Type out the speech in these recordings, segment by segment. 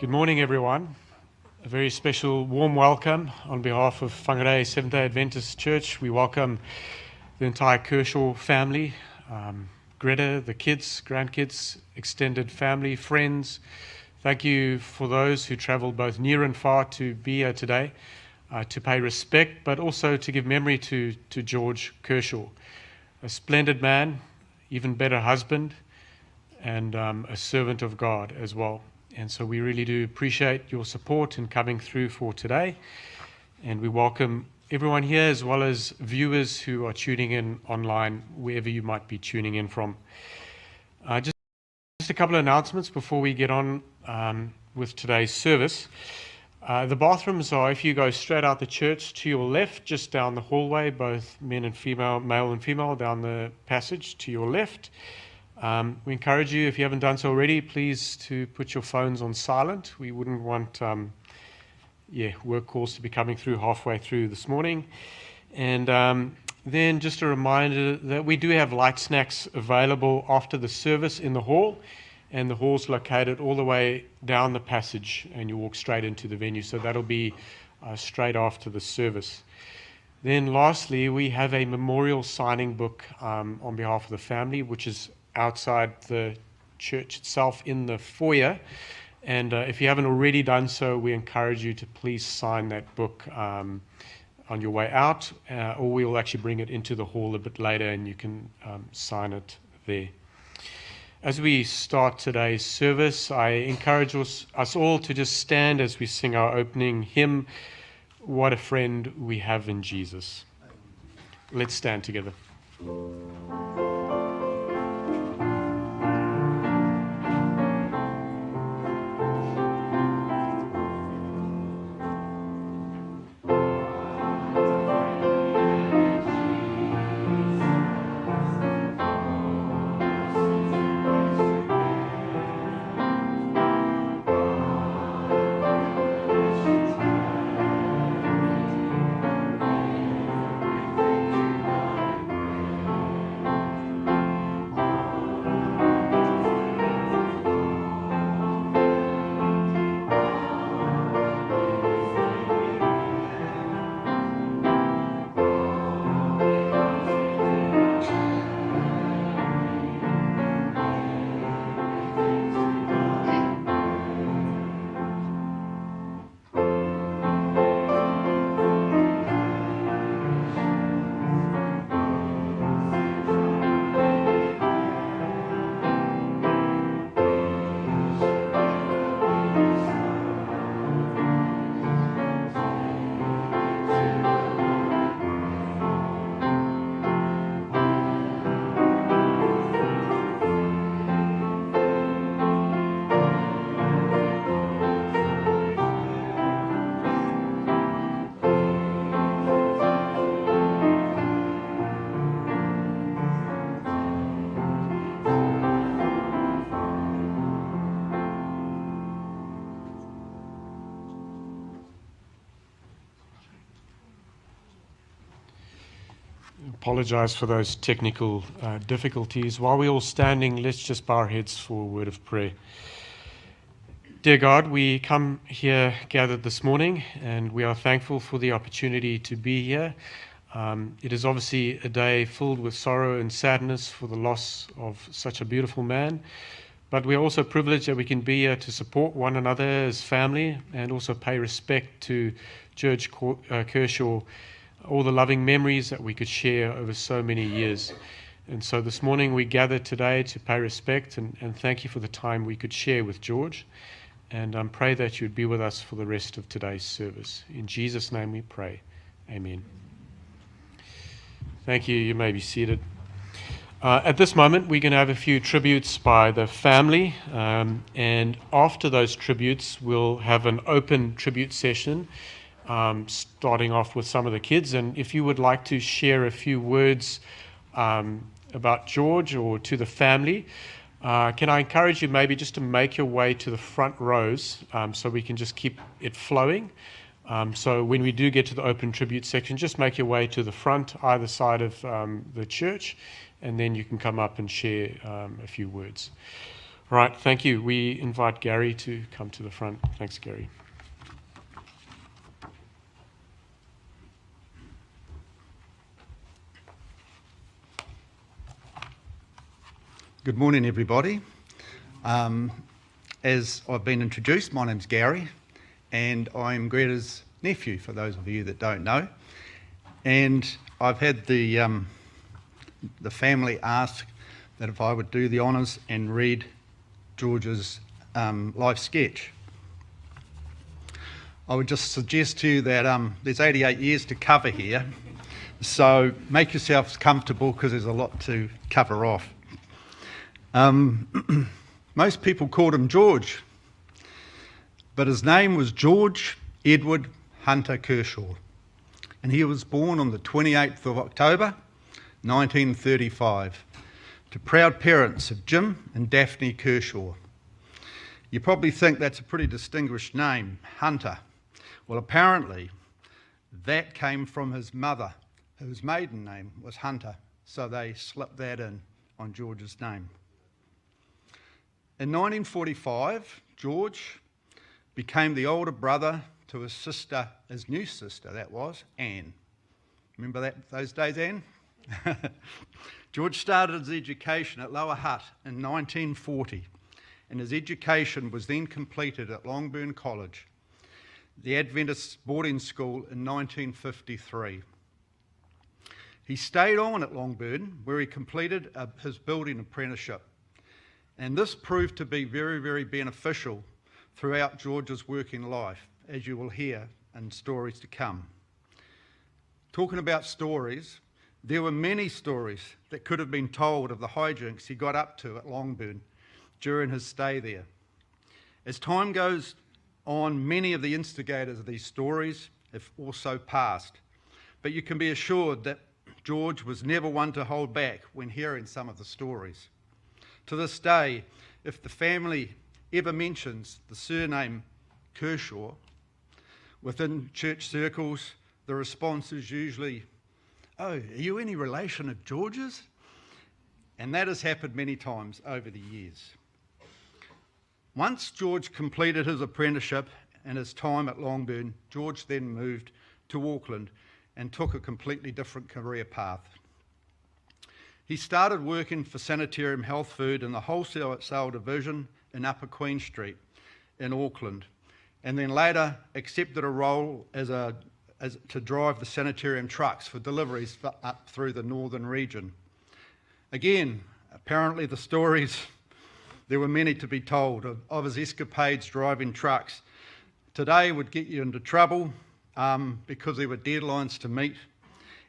Good morning, everyone. A very special warm welcome on behalf of Whangarei Seventh-day Adventist Church. We welcome the entire Kershaw family, Greta, the kids, grandkids, extended family, friends. Thank you for those who travelled both near and far to be here today, to pay respect, but also to give memory to George Kershaw, a splendid man, even better husband, and a servant of God as well. And so we really do appreciate your support in coming through for today. And we welcome everyone here as well as viewers who are tuning in online, wherever you might be tuning in from. Just a couple of announcements before we get on with today's service. The bathrooms are, if you go straight out the church to your left, just down the hallway, both men and female, male and female, down the passage to your left. We encourage you, if you haven't done so already, please to put your phones on silent. We wouldn't want work calls to be coming through halfway through this morning. And then just a reminder that we do have light snacks available after the service in the hall, and the hall's located all the way down the passage, and you walk straight into the venue. So that'll be straight after the service. Then lastly, we have a memorial signing book on behalf of the family, which is outside the church itself in the foyer. And if you haven't already done so, we encourage you to please sign that book on your way out, or we'll actually bring it into the hall a bit later and you can sign it there. As we start today's service, I encourage us all to just stand as we sing our opening hymn, What a Friend We Have in Jesus. Let's stand together. Apologize for those technical difficulties. While we're all standing, let's just bow our heads for a word of prayer. Dear God, we come here gathered this morning, and we are thankful for the opportunity to be here. It is obviously a day filled with sorrow and sadness for the loss of such a beautiful man, but we are also privileged that we can be here to support one another as family and also pay respect to George Kershaw, all the loving memories that we could share over so many years. And so this morning we gather today to pay respect and thank you for the time we could share with George. And pray that you'd be with us for the rest of today's service. In Jesus' name we pray. Amen. Thank you. You may be seated. At this moment, we're going to have a few tributes by the family. And after those tributes, we'll have an open tribute session, starting off with some of the kids. And if you would like to share a few words about George or to the family, can I encourage you maybe just to make your way to the front rows so we can just keep it flowing. So when we do get to the open tribute section, just make your way to the front, either side of the church, and then you can come up and share a few words. Right, thank you. We invite Gary to come to the front. Thanks, Gary. Good morning, everybody. As I've been introduced, my name's Gary, and I'm Greta's nephew, for those of you that don't know. And I've had the family ask that if I would do the honours and read George's life sketch. I would just suggest to you that there's 88 years to cover here, so make yourselves comfortable because there's a lot to cover off. Most people called him George, but his name was George Edward Hunter Kershaw, and he was born on the 28th of October 1935 to proud parents of Jim and Daphne Kershaw. You probably think that's a pretty distinguished name, Hunter. Well, apparently that came from his mother, whose maiden name was Hunter, so they slipped that in on George's name. In 1945, George became the older brother to his sister, his new sister, that was, Anne. Remember those days, Anne? George started his education at Lower Hutt in 1940, and his education was then completed at Longbourn College, the Adventist boarding school, in 1953. He stayed on at Longbourn, where he completed his building apprenticeship. And this proved to be very, very beneficial throughout George's working life, as you will hear in stories to come. Talking about stories, there were many stories that could have been told of the hijinks he got up to at Longbourn during his stay there. As time goes on, many of the instigators of these stories have also passed, but you can be assured that George was never one to hold back when hearing some of the stories. To this day, if the family ever mentions the surname Kershaw within church circles, the response is usually, "Oh, are you any relation of George's?" And that has happened many times over the years. Once George completed his apprenticeship and his time at Longbourn, George then moved to Auckland and took a completely different career path. He started working for Sanitarium Health Food in the wholesale division in Upper Queen Street in Auckland, and then later accepted a role to drive the sanitarium trucks for deliveries up through the northern region. Again, apparently the stories, there were many to be told of his escapades driving trucks. Today would get you into trouble because there were deadlines to meet,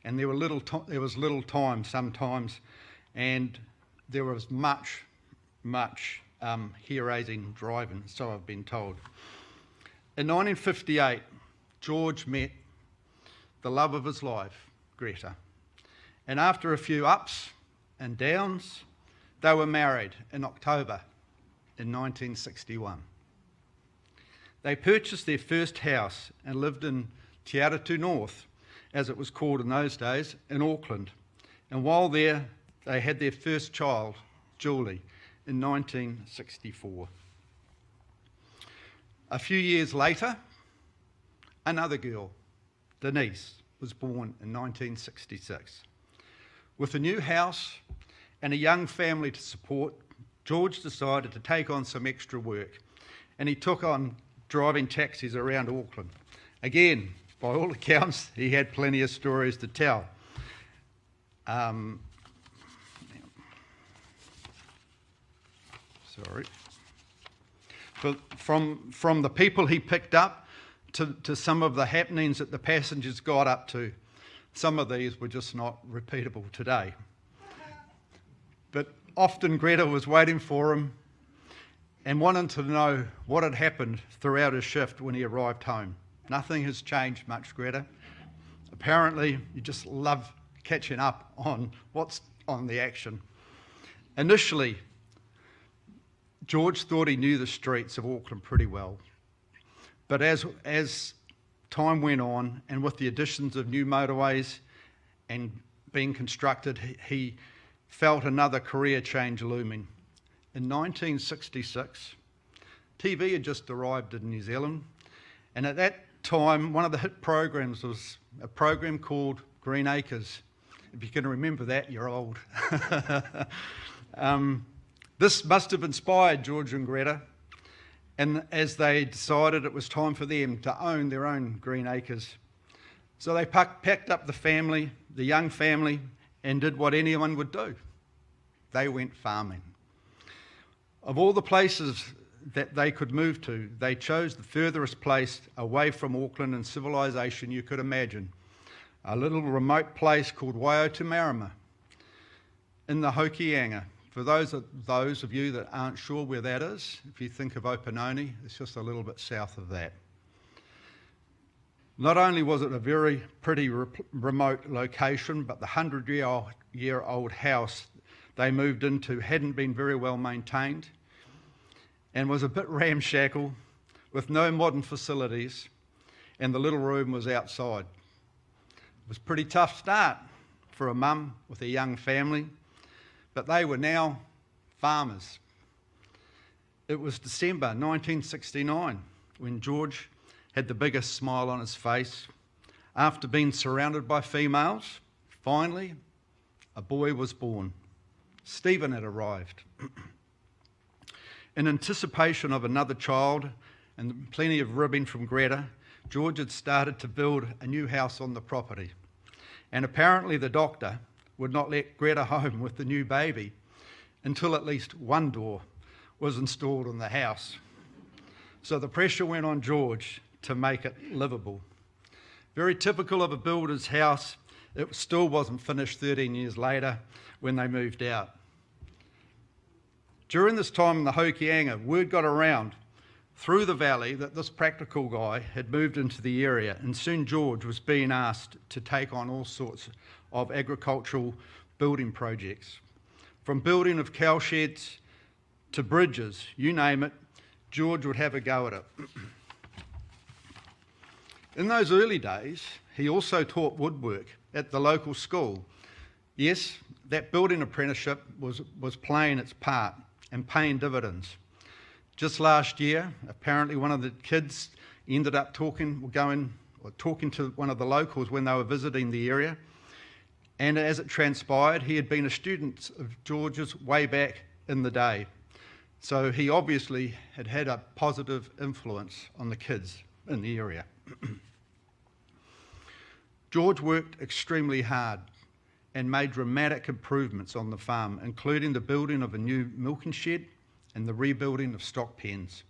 and there was little time sometimes, and there was much hair-raising driving, so I've been told. In 1958, George met the love of his life, Greta, and after a few ups and downs, they were married in October in 1961. They purchased their first house and lived in Te Aratu North, as it was called in those days, in Auckland. And while there, they had their first child, Julie, in 1964. A few years later, another girl, Denise, was born in 1966. With a new house and a young family to support, George decided to take on some extra work, and he took on driving taxis around Auckland. Again, by all accounts, he had plenty of stories to tell. But from the people he picked up to some of the happenings that the passengers got up to, some of these were just not repeatable today. But often Greta was waiting for him and wanted to know what had happened throughout his shift when he arrived home. Nothing has changed much, Greta. Apparently, you just love catching up on what's on the action. Initially, George thought he knew the streets of Auckland pretty well. But as time went on, and with the additions of new motorways and being constructed, he felt another career change looming. in 1966, TV had just arrived in New Zealand, and at that time, one of the hit programs was a program called Green Acres. If you can remember that, you're old. This must have inspired George and Greta, and as they decided it was time for them to own their own green acres. So they packed up the young family, and did what anyone would do. They went farming. Of all the places that they could move to, they chose the furthest place away from Auckland and civilization you could imagine, a little remote place called Waiotoumarama in the Hokianga. For those of you that aren't sure where that is, if you think of Opanoni, it's just a little bit south of that. Not only was it a very pretty remote location, but the 100-year-old house they moved into hadn't been very well maintained and was a bit ramshackle with no modern facilities, and the little room was outside. It was a pretty tough start for a mum with a young family, but they were now farmers. It was December 1969 when George had the biggest smile on his face. After being surrounded by females, finally a boy was born. Stephen had arrived. In anticipation of another child and plenty of ribbing from Greta, George had started to build a new house on the property. And apparently the doctor would not let Greta home with the new baby until at least one door was installed in the house. So the pressure went on George to make it livable. Very typical of a builder's house, it still wasn't finished 13 years later when they moved out. During this time in the Hokianga, word got around through the valley that this practical guy had moved into the area, and soon George was being asked to take on all sorts of agricultural building projects. From building of cow sheds to bridges, you name it, George would have a go at it. In those early days, he also taught woodwork at the local school. Yes, that building apprenticeship was playing its part and paying dividends. Just last year, apparently one of the kids ended up talking to one of the locals when they were visiting the area, and as it transpired, he had been a student of George's way back in the day. So he obviously had had a positive influence on the kids in the area. George worked extremely hard and made dramatic improvements on the farm, including the building of a new milking shed and the rebuilding of stock pens.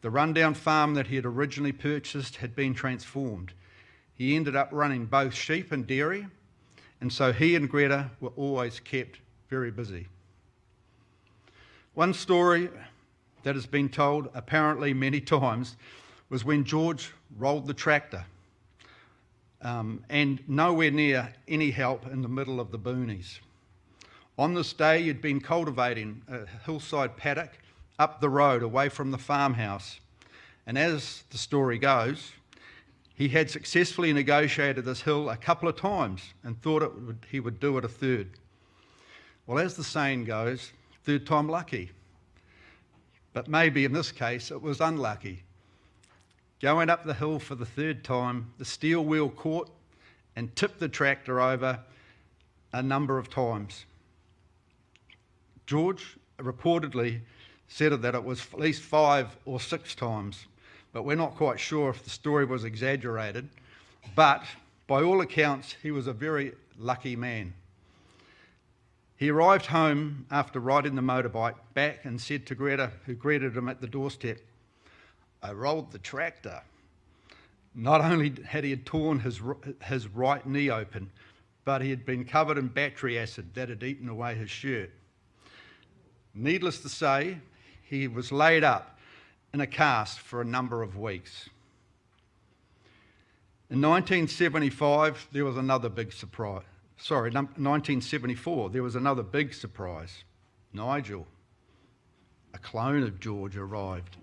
The rundown farm that he had originally purchased had been transformed. He ended up running both sheep and dairy, and so he and Greta were always kept very busy. One story that has been told apparently many times was when George rolled the tractor and nowhere near any help in the middle of the boonies. On this day, he'd been cultivating a hillside paddock up the road away from the farmhouse. And as the story goes, he had successfully negotiated this hill a couple of times and thought he would do it a third. Well, as the saying goes, third time lucky. But maybe in this case, it was unlucky. Going up the hill for the third time, the steel wheel caught and tipped the tractor over a number of times. George reportedly said that it was at least 5 or 6 times, but we're not quite sure if the story was exaggerated. But by all accounts, he was a very lucky man. He arrived home after riding the motorbike back and said to Greta, who greeted him at the doorstep, "I rolled the tractor." Not only had he torn his right knee open, but he had been covered in battery acid that had eaten away his shirt. Needless to say, he was laid up in a cast for a number of weeks. In 1975, there was another big surprise. 1974, there was another big surprise. Nigel, a clone of George, arrived.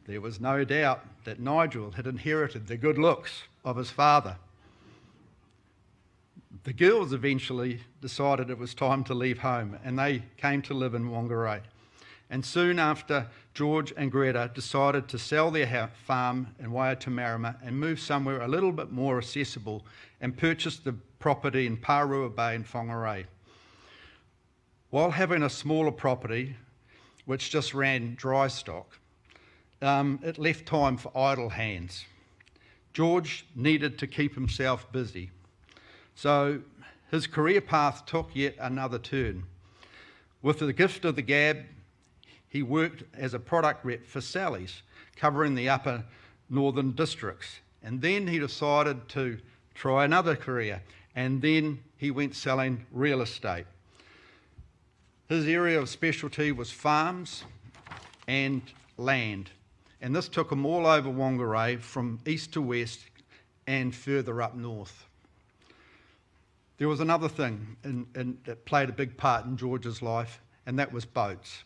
There was no doubt that Nigel had inherited the good looks of his father. The girls eventually decided it was time to leave home, and they came to live in Whangarei. And soon after, George and Greta decided to sell their farm in Waiatamarama and move somewhere a little bit more accessible and purchased the property in Parua Bay in Whangarei. While having a smaller property, which just ran dry stock, it left time for idle hands. George needed to keep himself busy. So his career path took yet another turn. With the gift of the gab, he worked as a product rep for Sally's, covering the upper northern districts. And then he decided to try another career, and then he went selling real estate. His area of specialty was farms and land, and this took him all over Whangarei from east to west and further up north. There was another thing that played a big part in George's life, and that was boats.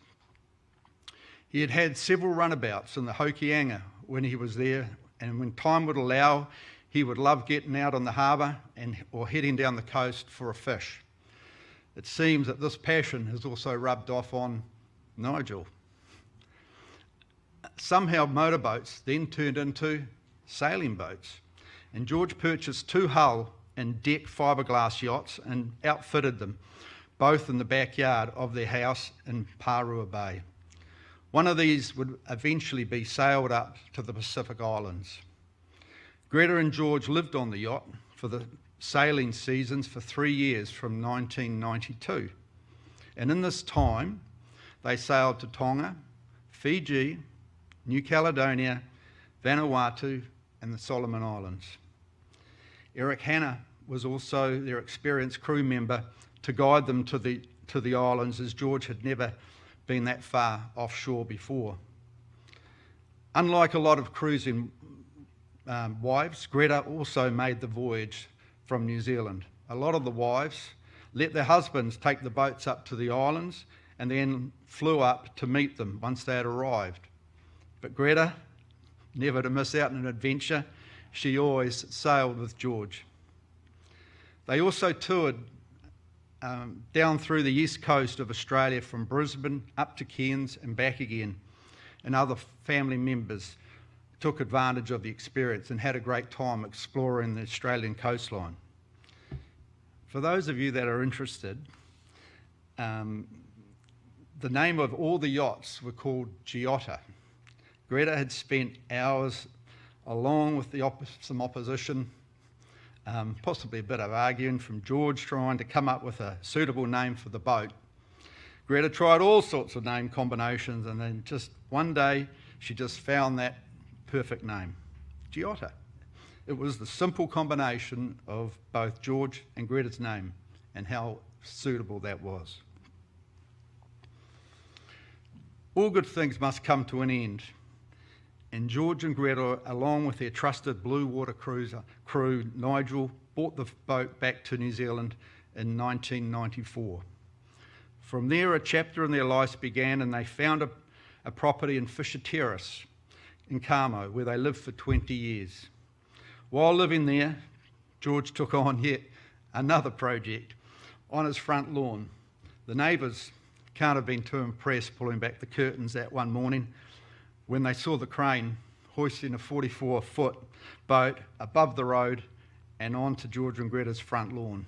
He had had several runabouts in the Hokianga when he was there, and when time would allow, he would love getting out on the harbour or heading down the coast for a fish. It seems that this passion has also rubbed off on Nigel. Somehow motorboats then turned into sailing boats, and George purchased 2 hull and deck fiberglass yachts and outfitted them, both in the backyard of their house in Parua Bay. One of these would eventually be sailed up to the Pacific Islands. Greta and George lived on the yacht for the sailing seasons for 3 years from 1992. And in this time, they sailed to Tonga, Fiji, New Caledonia, Vanuatu, and the Solomon Islands. Eric Hanna was also their experienced crew member to guide them to the islands, as George had never been that far offshore before. Unlike a lot of cruising wives, Greta also made the voyage from New Zealand. A lot of the wives let their husbands take the boats up to the islands and then flew up to meet them once they had arrived. But Greta, never to miss out on an adventure, she always sailed with George. They also toured down through the east coast of Australia from Brisbane up to Cairns and back again, and other family members took advantage of the experience and had a great time exploring the Australian coastline. For those of you that are interested, the name of all the yachts were called Giota. Greta had spent hours, along with some opposition, possibly a bit of arguing from George, trying to come up with a suitable name for the boat. Greta tried all sorts of name combinations, and then just one day she just found that perfect name, Giota. It was the simple combination of both George and Greta's name, and how suitable that was. All good things must come to an end, and George and Greta, along with their trusted blue water cruiser crew, Nigel, brought the boat back to New Zealand in 1994. From there, a chapter in their lives began, and they found a property in Fisher Terrace in Carmo, where they lived for 20 years. While living there, George took on yet another project on his front lawn. The neighbours can't have been too impressed pulling back the curtains that one morning when they saw the crane hoisting a 44-foot boat above the road and onto George and Greta's front lawn.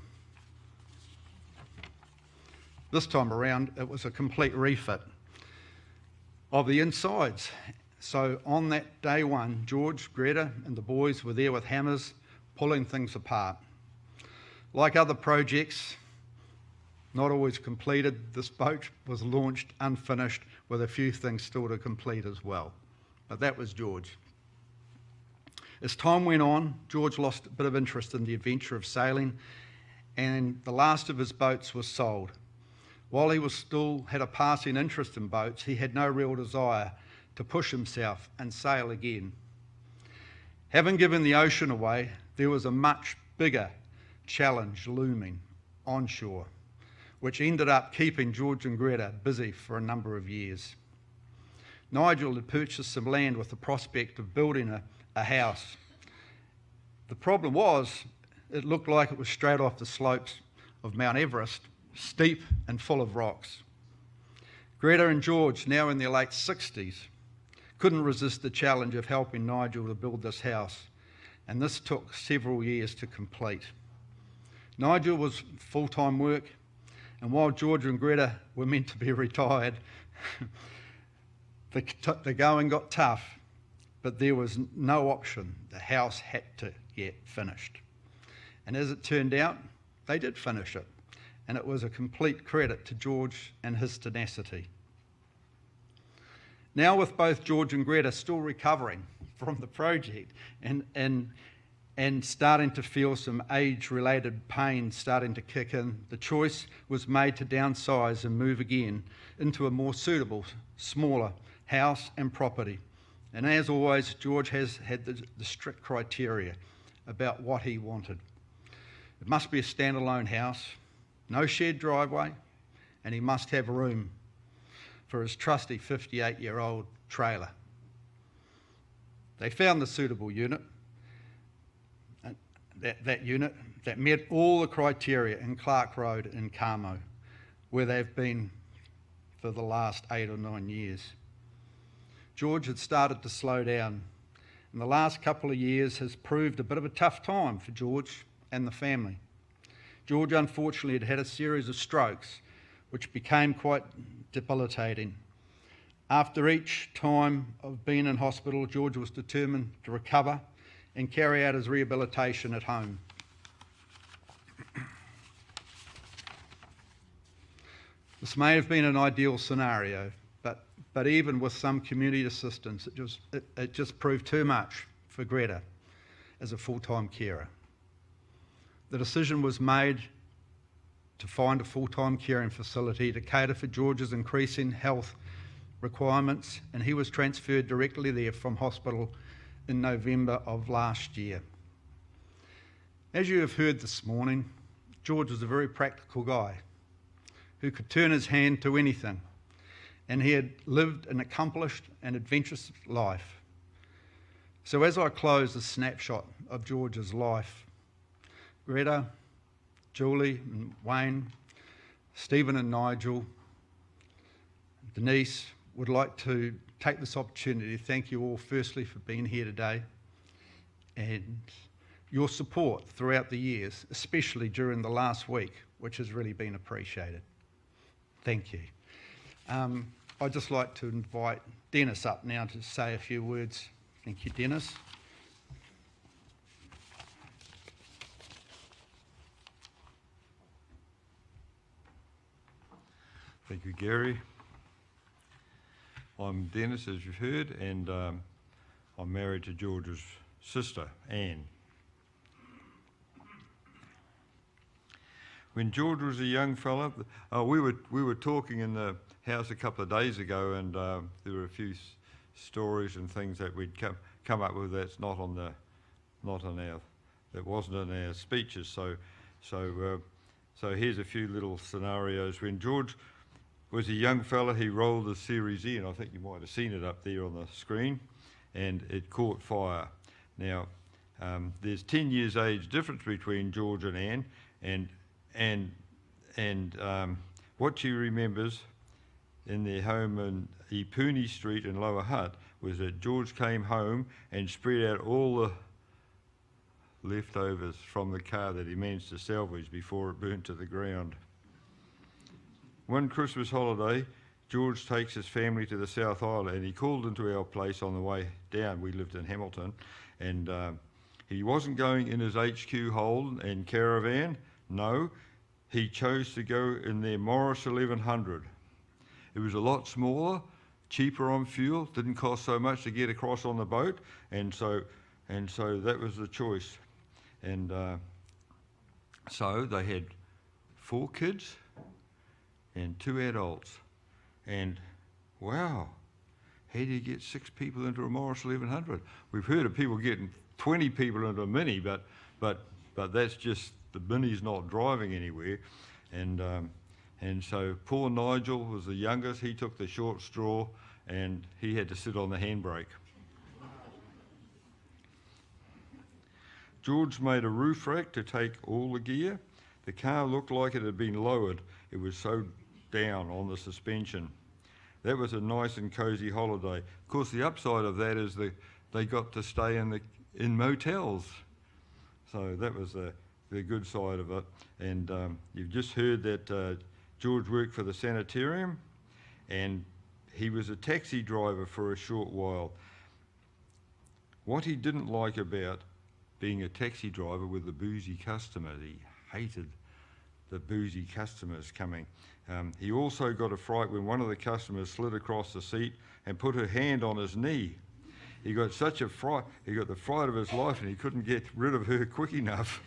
This time around, it was a complete refit of the insides. So on that day one, George, Greta and the boys were there with hammers pulling things apart. Like other projects, not always completed, this boat was launched unfinished with a few things still to complete as well. But that was George. As time went on, George lost a bit of interest in the adventure of sailing, and the last of his boats was sold. While he still had a passing interest in boats, he had no real desire to push himself and sail again. Having given the ocean away, there was a much bigger challenge looming onshore, which ended up keeping George and Greta busy for a number of years. Nigel had purchased some land with the prospect of building a house. The problem was it looked like it was straight off the slopes of Mount Everest, steep and full of rocks. Greta and George, now in their late 60s, couldn't resist the challenge of helping Nigel to build this house, and this took several years to complete. Nigel was full-time work, and while George and Greta were meant to be retired, the going got tough, but there was no option. The house had to get finished. And as it turned out, they did finish it, and it was a complete credit to George and his tenacity. Now, with both George and Greta still recovering from the project and starting to feel some age-related pain starting to kick in, the choice was made to downsize and move again into a more suitable, smaller house and property. And as always, George has had the strict criteria about what he wanted. It must be a standalone house, no shared driveway, and he must have room for his trusty 58-year-old trailer. They found the suitable unit, that unit that met all the criteria in Clark Road in Carmo, where they've been for the last 8 or 9 years. George had started to slow down, and the last couple of years has proved a bit of a tough time for George and the family. George unfortunately had had a series of strokes which became quite debilitating. After each time of being in hospital, George was determined to recover and carry out his rehabilitation at home. This may have been an ideal scenario, but even with some community assistance, it just proved too much for Greta as a full-time carer. The decision was made to find a full-time caring facility to cater for George's increasing health requirements, and he was transferred directly there from hospital in November of last year. As you have heard this morning, George was a very practical guy who could turn his hand to anything, and he had lived an accomplished and adventurous life. So as I close this snapshot of George's life, Greta, Julie and Wayne, Stephen and Nigel, Denise, would like to take this opportunity to thank you all firstly for being here today and your support throughout the years, especially during the last week, which has really been appreciated. Thank you. I'd just like to invite Dennis up now to say a few words. Thank you, Dennis. Thank you, Gary. I'm Dennis, as you've heard, and I'm married to George's sister, Anne. When George was a young fella, we were talking in the house a couple of days ago, and there were a few stories and things that we'd come up with that wasn't in our speeches. So here's a few little scenarios. When George was a young fella, he rolled the Series E, and I think you might have seen it up there on the screen, and it caught fire. Now, there's 10 years age difference between George and Anne, and what she remembers in their home in Ipuni Street in Lower Hutt was that George came home and spread out all the leftovers from the car that he managed to salvage before it burnt to the ground. One Christmas holiday, George takes his family to the South Island, and he called into our place on the way down. We lived in Hamilton, and he wasn't going in his HQ Holden and caravan. No, he chose to go in their Morris 1100. It was a lot smaller, cheaper on fuel, didn't cost so much to get across on the boat, and so that was the choice. And so they had 4 kids and 2 adults. And wow, how do you get 6 people into a Morris 1100? We've heard of people getting 20 people into a Mini, but that's just the Mini's not driving anywhere. And so poor Nigel was the youngest. He took the short straw, and he had to sit on the handbrake. George made a roof rack to take all the gear. The car looked like it had been lowered. It was so down on the suspension. That was a nice and cosy holiday. Of course, the upside of that is they got to stay in motels. So that was the good side of it. And you've just heard that George worked for the sanitarium, and he was a taxi driver for a short while. What he didn't like about being a taxi driver were the boozy customers. He hated the boozy customers coming. He also got a fright when one of the customers slid across the seat and put her hand on his knee. He got such a fright, he got the fright of his life, and he couldn't get rid of her quick enough.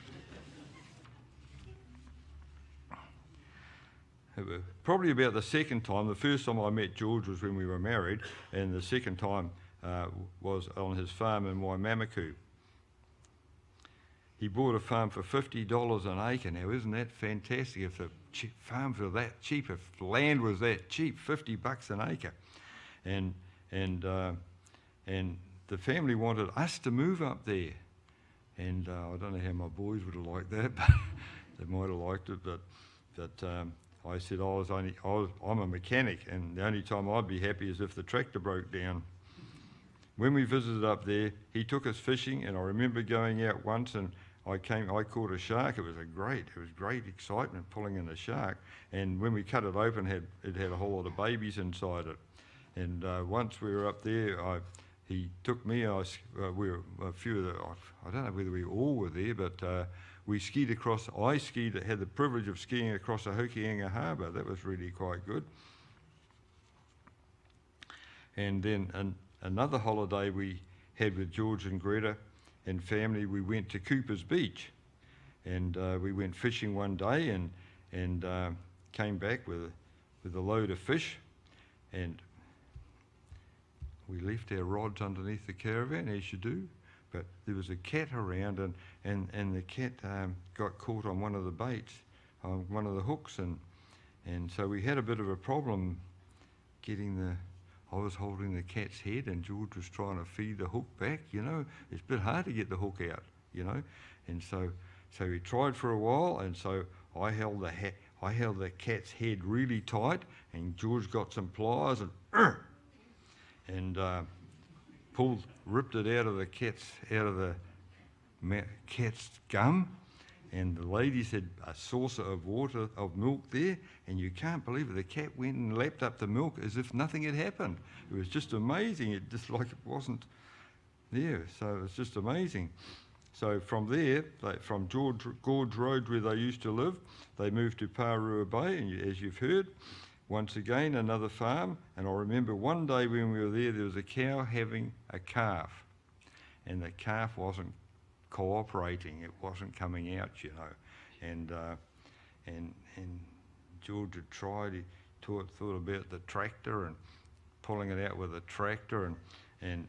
Probably about the second time. The first time I met George was when we were married, and the second time was on his farm in Waimamakū. He bought a farm for $50 an acre. Now, isn't that fantastic? If the farms were that cheap, if land was that cheap, $50 an acre. And the family wanted us to move up there. And I don't know how my boys would have liked that, but they might have liked it. But I said I'm a mechanic, and the only time I'd be happy is if the tractor broke down. When we visited up there, he took us fishing, and I remember going out once, and I caught a shark. It was great excitement pulling in a shark. And when we cut it open, it had a whole lot of babies inside it. And once we were up there, he took me. We were a few of the. I don't know whether we all were there, but we skied across. Had the privilege of skiing across the Hokianga Harbour. That was really quite good. And then another holiday we had with George and Greta and family, we went to Cooper's Beach, and we went fishing one day and came back with a load of fish, and we left our rods underneath the caravan, as you do, but there was a cat around, and the cat got caught on one of the baits, on one of the hooks, and so we had a bit of a problem getting I was holding the cat's head, and George was trying to feed the hook back. It's a bit hard to get the hook out, and so we tried for a while, and so I held the cat's head really tight, and George got some pliers and ripped it out of the cat's gum. And the ladies had a saucer of milk there, and you can't believe it. The cat went and lapped up the milk as if nothing had happened. It was just amazing. It just like it wasn't there. So it was just amazing. So from there, from Gorge Road where they used to live, they moved to Parua Bay, and as you've heard, once again another farm. And I remember one day when we were there was a cow having a calf, and the calf wasn't cooperating. It wasn't coming out, and George had tried. He thought about the tractor and pulling it out with a tractor, and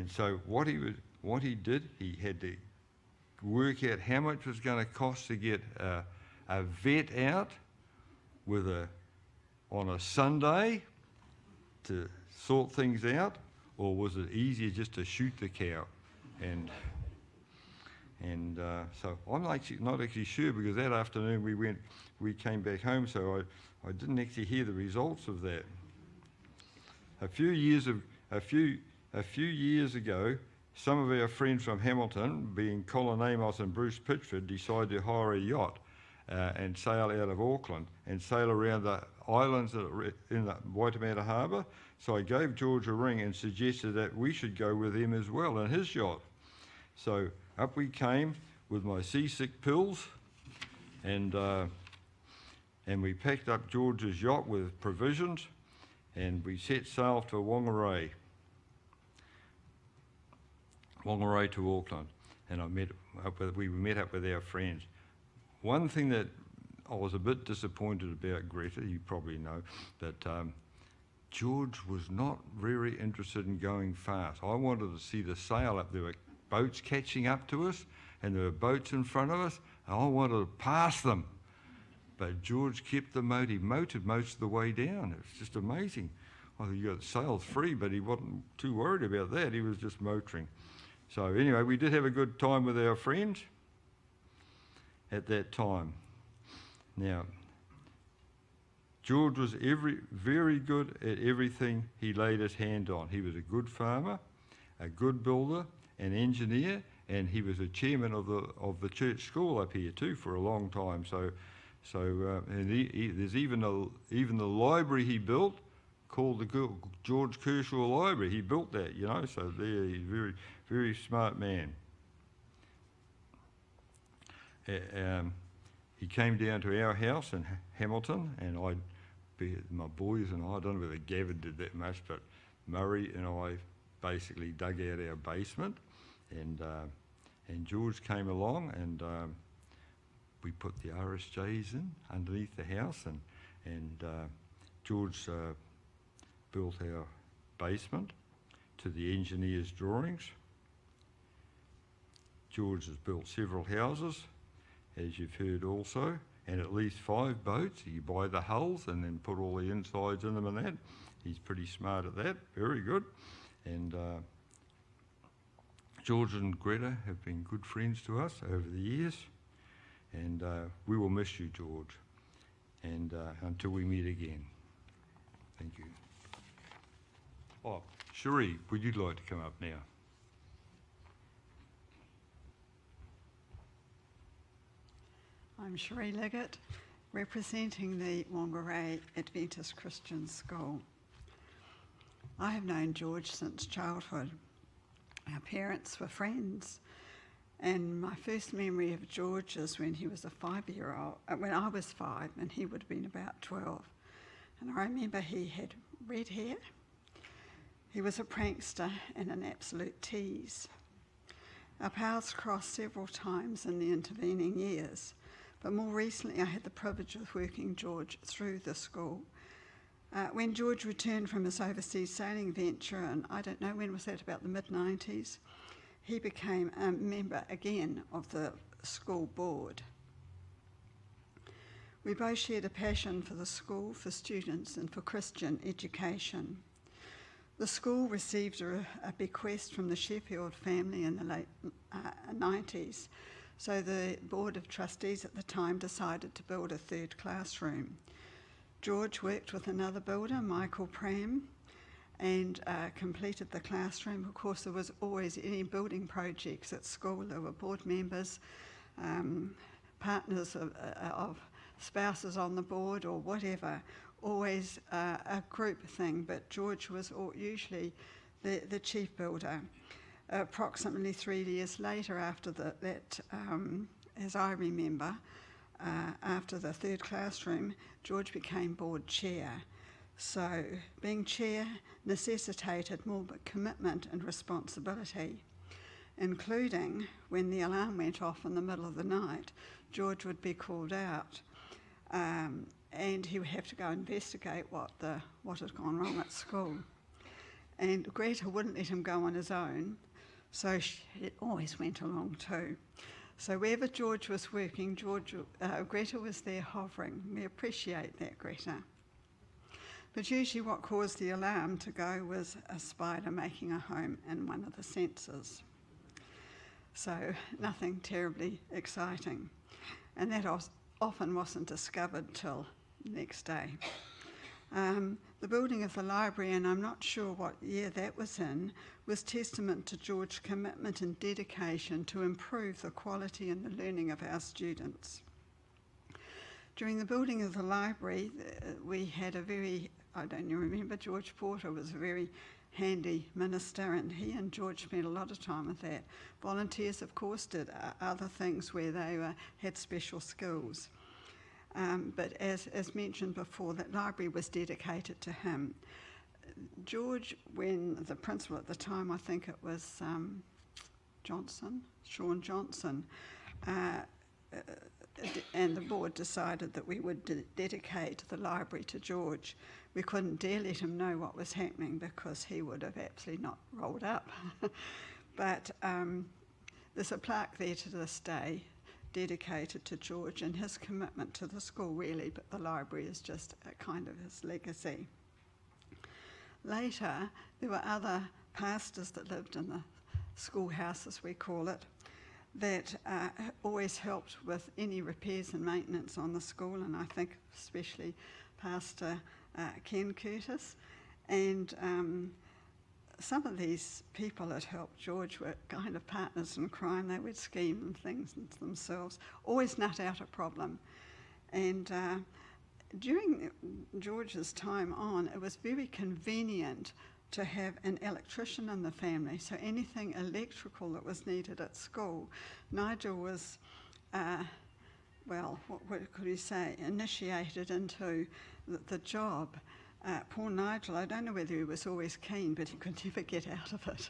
so what he did, he had to work out how much it was going to cost to get a vet out on a Sunday to sort things out, or was it easier just to shoot the cow? And so I'm not actually sure, because that afternoon we came back home, so I didn't actually hear the results of that. A few years ago, some of our friends from Hamilton, being Colin Amos and Bruce Pitchford, decided to hire a yacht and sail out of Auckland and sail around the islands in the Waitemata Harbour. So I gave George a ring and suggested that we should go with him as well in his yacht. So up we came with my seasick pills, and we packed up George's yacht with provisions, and we set sail for Whangarei to Auckland, and we met up with our friends. One thing that I was a bit disappointed about Greta, you probably know, that George was not very interested in going fast. I wanted to see the sail up. There were boats catching up to us, and there were boats in front of us, and I wanted to pass them. But George kept the motor. He motored most of the way down. It was just amazing. I think you got sails free, but he wasn't too worried about that. He was just motoring. So anyway, we did have a good time with our friends at that time. Now, George was very good at everything he laid his hand on. He was a good farmer, a good builder, an engineer, and he was a chairman of the church school up here too for a long time. And there's even the library he built called the George Kershaw Library. He built that, you know. So there, he's a very, very smart man. He came down to our house in Hamilton, and my boys and I don't know whether Gavin did that much, but Murray and I basically dug out our basement, and George came along, and we put the RSJs in underneath the house, and George built our basement to the engineer's drawings. George has built several houses, as you've heard also, and at least 5 boats. You buy the hulls and then put all the insides in them and that. He's pretty smart at that, very good. And George and Greta have been good friends to us over the years, and we will miss you, George, and until we meet again. Thank you. Oh, Cherie, would you like to come up now? I'm Cherie Liggett, representing the Whangarei Adventist Christian School. I have known George since childhood. Our parents were friends, and my first memory of George is when he was a 5-year-old, when I was 5 and he would have been about 12. And I remember he had red hair. He was a prankster and an absolute tease. Our paths crossed several times in the intervening years, but more recently I had the privilege of working George through the school. When George returned from his overseas sailing venture, and I don't know when was that, about the mid-90s, he became a member again of the school board. We both shared a passion for the school, for students, and for Christian education. The school received a bequest from the Sheffield family in the late 90s, so the Board of Trustees at the time decided to build a 3rd classroom. George worked with another builder, Michael Pram, and completed the classroom. Of course, there was always any building projects at school. There were board members, partners of spouses on the board or whatever, always a group thing, but George was usually the chief builder. Approximately 3 years later, after that, as I remember, after the 3rd classroom, George became board chair. So being chair necessitated more commitment and responsibility, including when the alarm went off in the middle of the night, George would be called out, and he would have to go investigate what had gone wrong at school. And Greta wouldn't let him go on his own, so it always went along too. So wherever George was working, Greta was there hovering. We appreciate that, Greta. But usually what caused the alarm to go was a spider making a home in one of the sensors. So nothing terribly exciting. And that often wasn't discovered till the next day. The building of the library, and I'm not sure what year that was in, was testament to George's commitment and dedication to improve the quality and the learning of our students. During the building of the library, we had I don't even remember, George Porter was a very handy minister, and he and George spent a lot of time with that. Volunteers, of course, did other things where they had special skills. But as mentioned before, that library was dedicated to him. George, when the principal at the time, I think it was Sean Johnson, and the board decided that we would dedicate the library to George. We couldn't dare let him know what was happening because he would have absolutely not rolled up. But there's a plaque there to this day dedicated to George and his commitment to the school, really, but the library is just a kind of his legacy. Later, there were other pastors that lived in schoolhouse, as we call it, that always helped with any repairs and maintenance on the school, and I think especially Pastor Ken Curtis. And some of these people that helped George were kind of partners in crime. They would scheme and things themselves, always nut out a problem. And during George's time on, it was very convenient to have an electrician in the family, so anything electrical that was needed at school, Nigel was, what could you say, initiated into the job. Poor Nigel, I don't know whether he was always keen, but he could never get out of it.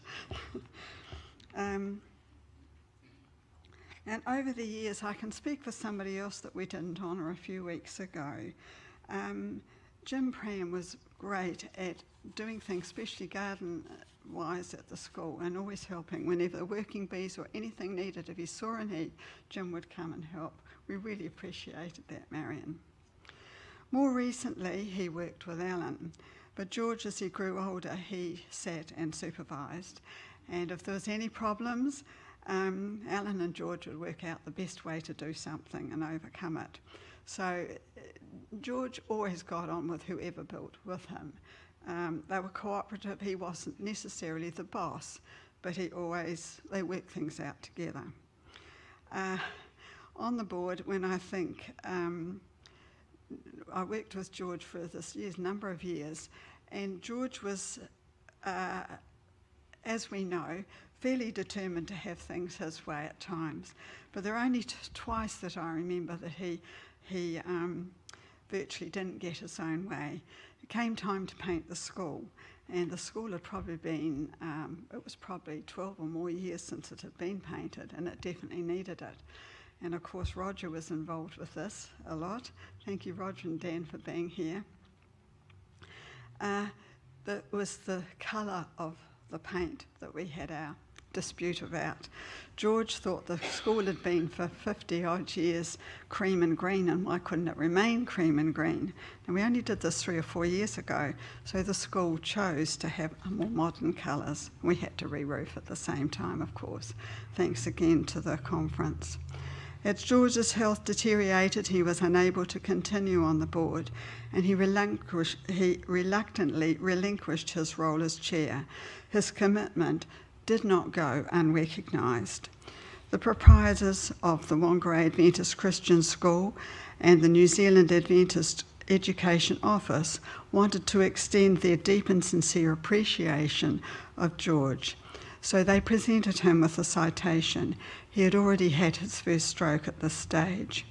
And over the years, I can speak for somebody else that we didn't honour a few weeks ago. Jim Pram was great at doing things, especially garden-wise at the school, and always helping whenever the working bees or anything needed. If he saw a need, Jim would come and help. We really appreciated that, Marion. More recently, he worked with Alan, but George, as he grew older, he sat and supervised. And if there was any problems, Alan and George would work out the best way to do something and overcome it. So George always got on with whoever built with him. They were cooperative. He wasn't necessarily the boss, but they worked things out together. On the board, when I think I worked with George for this number of years, and George was, as we know, fairly determined to have things his way at times. But there are only twice that I remember that he virtually didn't get his own way. It came time to paint the school, and the school had probably been, it was probably 12 or more years since it had been painted, and it definitely needed it. And of course Roger was involved with this a lot. Thank you, Roger and Dan, for being here. That was the colour of the paint that we had our dispute about. George thought the school had been for 50 odd years cream and green, and why couldn't it remain cream and green? And we only did this 3 or 4 years ago, so the school chose to have more modern colours. We had to re-roof at the same time, of course. Thanks again to the conference. As George's health deteriorated, he was unable to continue on the board, and he reluctantly relinquished his role as chair. His commitment did not go unrecognised. The proprietors of the Whangarei Adventist Christian School and the New Zealand Adventist Education Office wanted to extend their deep and sincere appreciation of George. So they presented him with a citation. He had already had his first stroke at this stage.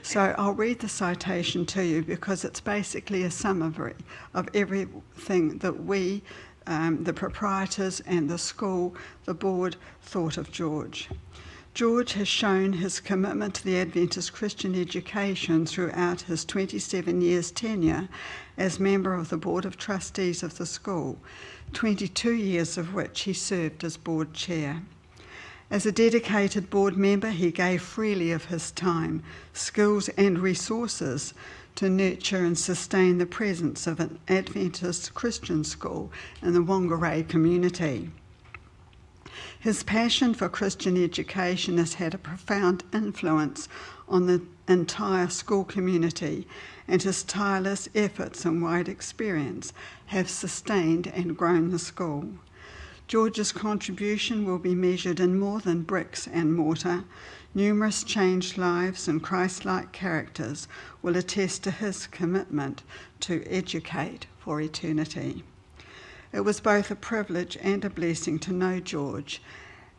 So I'll read the citation to you because it's basically a summary of everything that we, the proprietors and the school, the board, thought of George. George has shown his commitment to the Adventist Christian education throughout his 27 years tenure as member of the Board of Trustees of the school, 22 years of which he served as board chair. As a dedicated board member, he gave freely of his time, skills and resources to nurture and sustain the presence of an Adventist Christian school in the Whangarei community. His passion for Christian education has had a profound influence on the entire school community, and his tireless efforts and wide experience have sustained and grown the school. George's contribution will be measured in more than bricks and mortar. Numerous changed lives and Christ-like characters will attest to his commitment to educate for eternity. It was both a privilege and a blessing to know George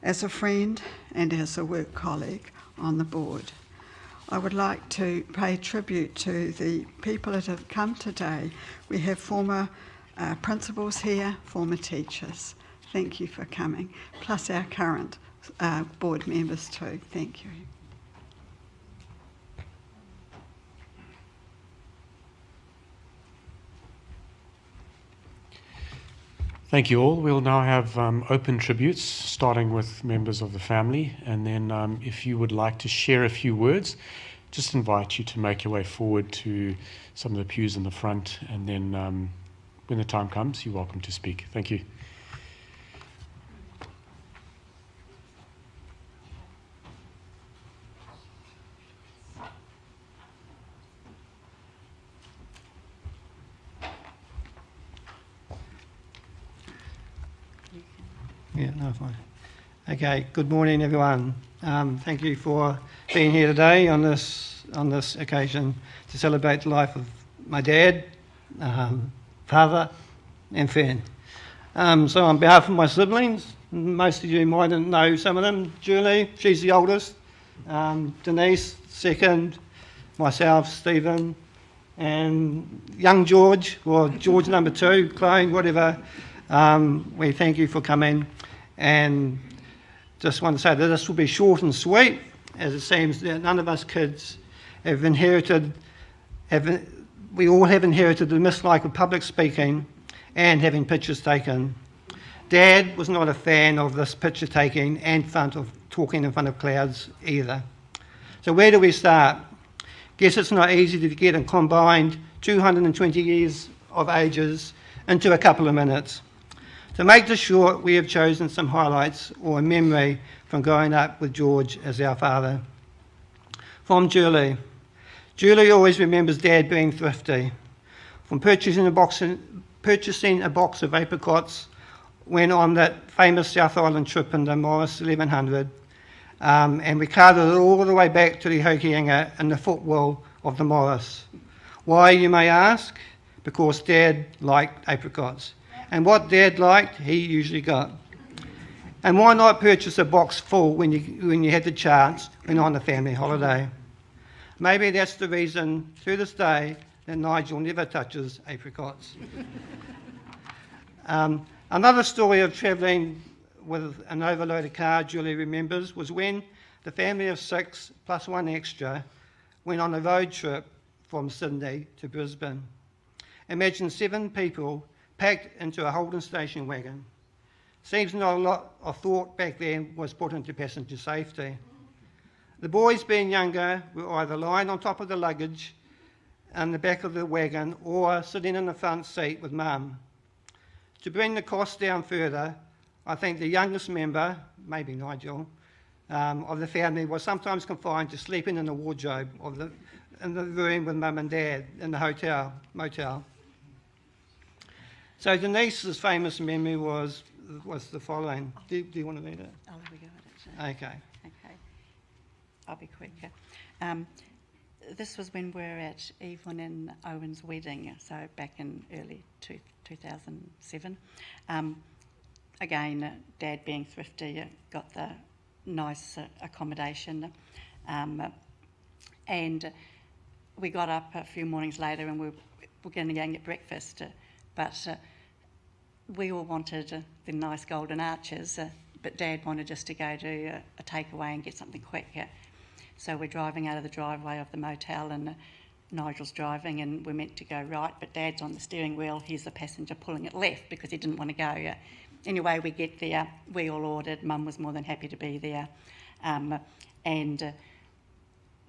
as a friend and as a work colleague on the board. I would like to pay tribute to the people that have come today. We have former principals here, former teachers. Thank you for coming, plus our current board members too. Thank you. Thank you all. We'll now have open tributes, starting with members of the family. And then if you would like to share a few words, just invite you to make your way forward to some of the pews in the front. And then when the time comes, you're welcome to speak. Thank you. Yeah, no, fine. Okay, good morning, everyone. Thank you for being here today on this occasion to celebrate the life of my dad, father, and friend. So on behalf of my siblings, most of you might know some of them. Julie, she's the oldest. Denise, second. Myself, Stephen, and young George, or George number 2, clone, whatever. We thank you for coming, and just want to say that this will be short and sweet, as it seems that none of us kids have inherited, we all have inherited the mislike of public speaking and having pictures taken. Dad was not a fan of this picture taking and talking in front of crowds either. So where do we start? Guess it's not easy to get a combined 220 years of ages into a couple of minutes. To make this short, we have chosen some highlights or a memory from growing up with George as our father. From Julie. Julie always remembers Dad being thrifty. From purchasing a box of apricots when on that famous South Island trip in the Morris 1100, and we carted it all the way back to the Hokianga in the footwell of the Morris. Why, you may ask? Because Dad liked apricots. And what Dad liked, he usually got. And why not purchase a box full when you had the chance when on a family holiday? Maybe that's the reason, to this day, that Nigel never touches apricots. Another story of travelling with an overloaded car Julie remembers was when the family of 6 plus 1 extra went on a road trip from Sydney to Brisbane. Imagine 7 people packed into a Holden station wagon. Seems not a lot of thought back then was put into passenger safety. The boys, being younger, were either lying on top of the luggage in the back of the wagon or sitting in the front seat with Mum. To bring the cost down further, I think the youngest member, maybe Nigel, of the family was sometimes confined to sleeping in the wardrobe in the room with Mum and Dad in the motel. So Denise's famous memory was the following. Do you want to read it? I'll have a go at it. Okay. Okay. I'll be quicker. This was when we were at Yvonne and Owen's wedding, so back in early 2007. Again, Dad being thrifty, got the nice accommodation, and we got up a few mornings later and we were going to go and get breakfast, but we all wanted the nice golden arches, but Dad wanted us to go to a takeaway and get something quick. So we're driving out of the driveway of the motel and Nigel's driving and we're meant to go right, but Dad's on the steering wheel, he's the passenger pulling it left because he didn't want to go. Anyway, we get there, we all ordered, Mum was more than happy to be there, and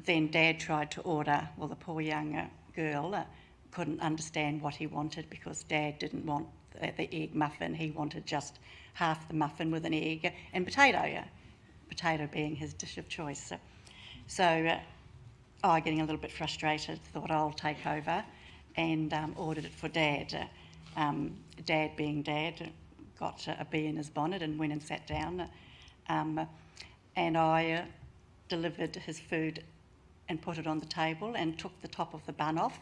then Dad tried to order, well, the poor young girl couldn't understand what he wanted because Dad didn't want the egg muffin, he wanted just half the muffin with an egg and potato being his dish of choice. So I, getting a little bit frustrated, thought I'll take over and ordered it for Dad. Dad being Dad, got a bee in his bonnet and went and sat down, and I delivered his food and put it on the table and took the top of the bun off,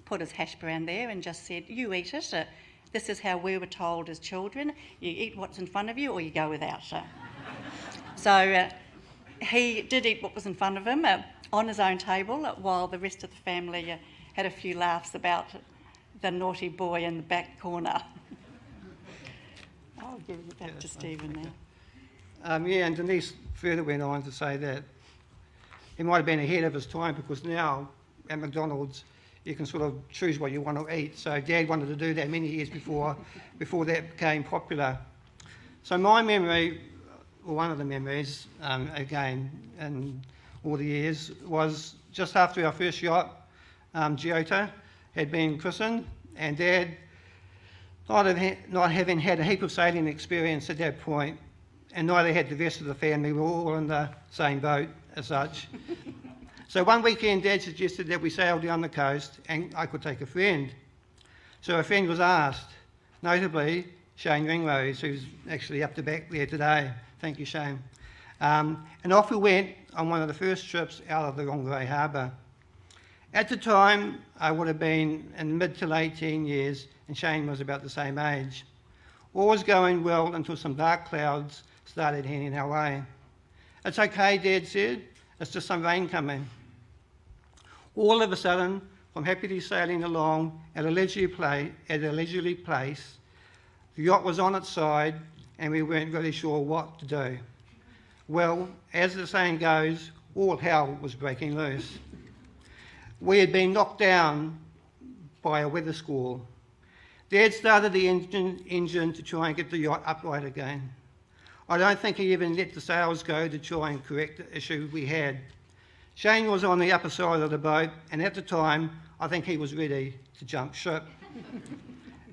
put his hash brown there and just said, you eat it, this is how we were told as children, you eat what's in front of you or you go without. So he did eat what was in front of him on his own table while the rest of the family had a few laughs about the naughty boy in the back corner. I'll give it back to Stephen now. And Denise further went on to say that he might have been ahead of his time because now at McDonald's you can sort of choose what you want to eat. So Dad wanted to do that many years before that became popular. So my memory, or one of the memories, again, in all the years, was just after our first yacht, Giota, had been christened, and Dad, not having had a heap of sailing experience at that point, and neither had the rest of the family, we were all in the same boat as such. So one weekend Dad suggested that we sail down the coast and I could take a friend. So a friend was asked. Notably, Shane Ringrose, who's actually up the back there today. Thank you, Shane. And off we went on one of the first trips out of the Whangarei Harbour. At the time, I would have been in mid to late teen years, and Shane was about the same age. All was going well until some dark clouds started heading our way. "It's okay," Dad said. "It's just some rain coming." All of a sudden, from happily sailing along at a leisurely place, the yacht was on its side, and we weren't really sure what to do. Well, as the saying goes, all hell was breaking loose. We had been knocked down by a weather squall. Dad started the engine to try and get the yacht upright again. I don't think he even let the sails go to try and correct the issue we had. Shane was on the upper side of the boat, and at the time, I think he was ready to jump ship.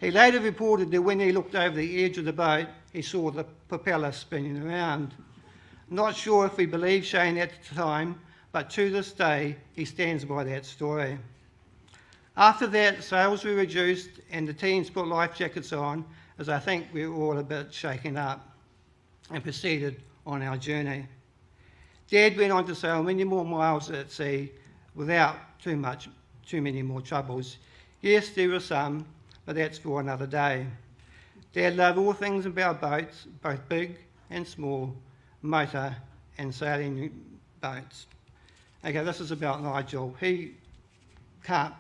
He later reported that when he looked over the edge of the boat, he saw the propeller spinning around. Not sure if we believed Shane at the time, but to this day, he stands by that story. After that, sails were reduced and the teens put life jackets on, as I think we were all a bit shaken up, and proceeded on our journey. Dad went on to sail many more miles at sea without too many more troubles. Yes, there were some, but that's for another day. Dad loved all things about boats, both big and small, motor and sailing boats. Okay, this is about Nigel. He can't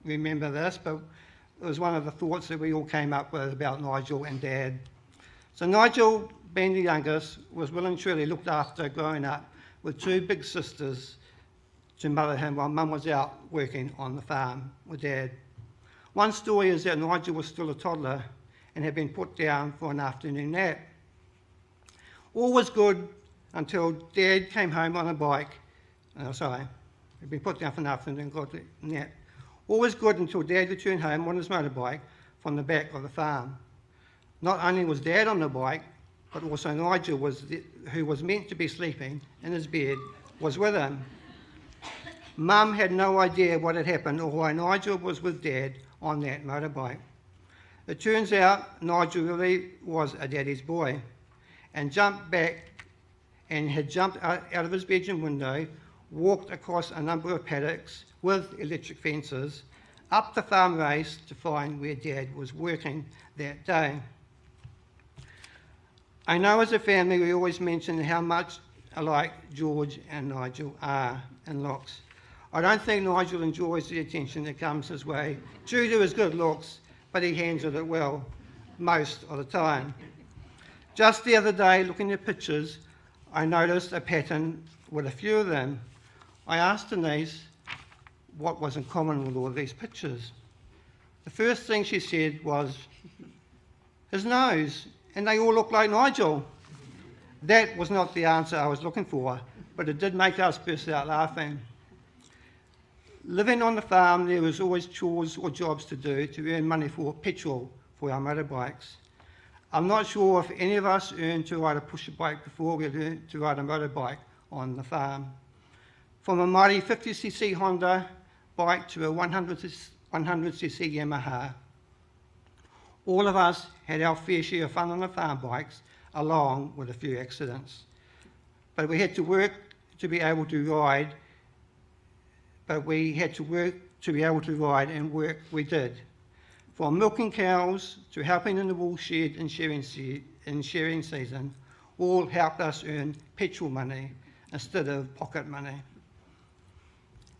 remember this, but it was one of the thoughts that we all came up with about Nigel and Dad. So Nigel, being the youngest, was well and truly looked after growing up with two big sisters to mother him while Mum was out working on the farm with Dad. One story is that Nigel was still a toddler and had been put down for an afternoon nap. All was good until Dad came home on a bike. He'd been put down for an afternoon nap. All was good until Dad returned home on his motorbike from the back of the farm. Not only was Dad on the bike, but also Nigel, who was meant to be sleeping in his bed, was with him. Mum had no idea what had happened or why Nigel was with Dad on that motorbike. It turns out Nigel really was a daddy's boy and jumped back and had jumped out of his bedroom window, walked across a number of paddocks with electric fences, up the farm race to find where Dad was working that day. I know as a family we always mention how much alike George and Nigel are in looks. I don't think Nigel enjoys the attention that comes his way due to his good looks, but he handles it well most of the time. Just the other day, looking at pictures, I noticed a pattern with a few of them. I asked Denise what was in common with all of these pictures. The first thing she said was, his nose, and they all look like Nigel. That was not the answer I was looking for, but it did make us burst out laughing. Living on the farm, there was always chores or jobs to do to earn money for petrol for our motorbikes. I'm not sure if any of us earned to ride a pusher bike before we learned to ride a motorbike on the farm. From a mighty 50cc Honda bike to a 100cc Yamaha. All of us had our fair share of fun on the farm bikes, along with a few accidents. But we had to work to be able to ride, and work we did. From milking cows to helping in the wool shed in shearing season, all helped us earn petrol money instead of pocket money.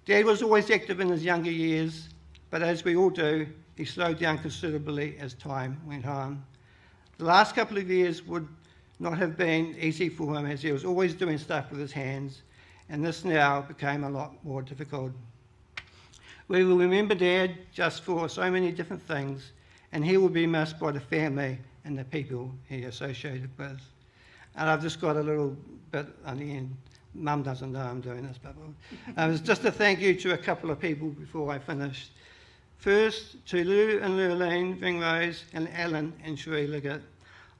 Dad was always active in his younger years, but as we all do, he slowed down considerably as time went on. The last couple of years would not have been easy for him as he was always doing stuff with his hands, and this now became a lot more difficult. We will remember Dad just for so many different things, and he will be missed by the family and the people he associated with. And I've just got a little bit on the end. Mum doesn't know I'm doing this, but it was just a thank you to a couple of people before I finished. First, to Lou and Lurleen Ringrose and Alan and Cherie Liggett.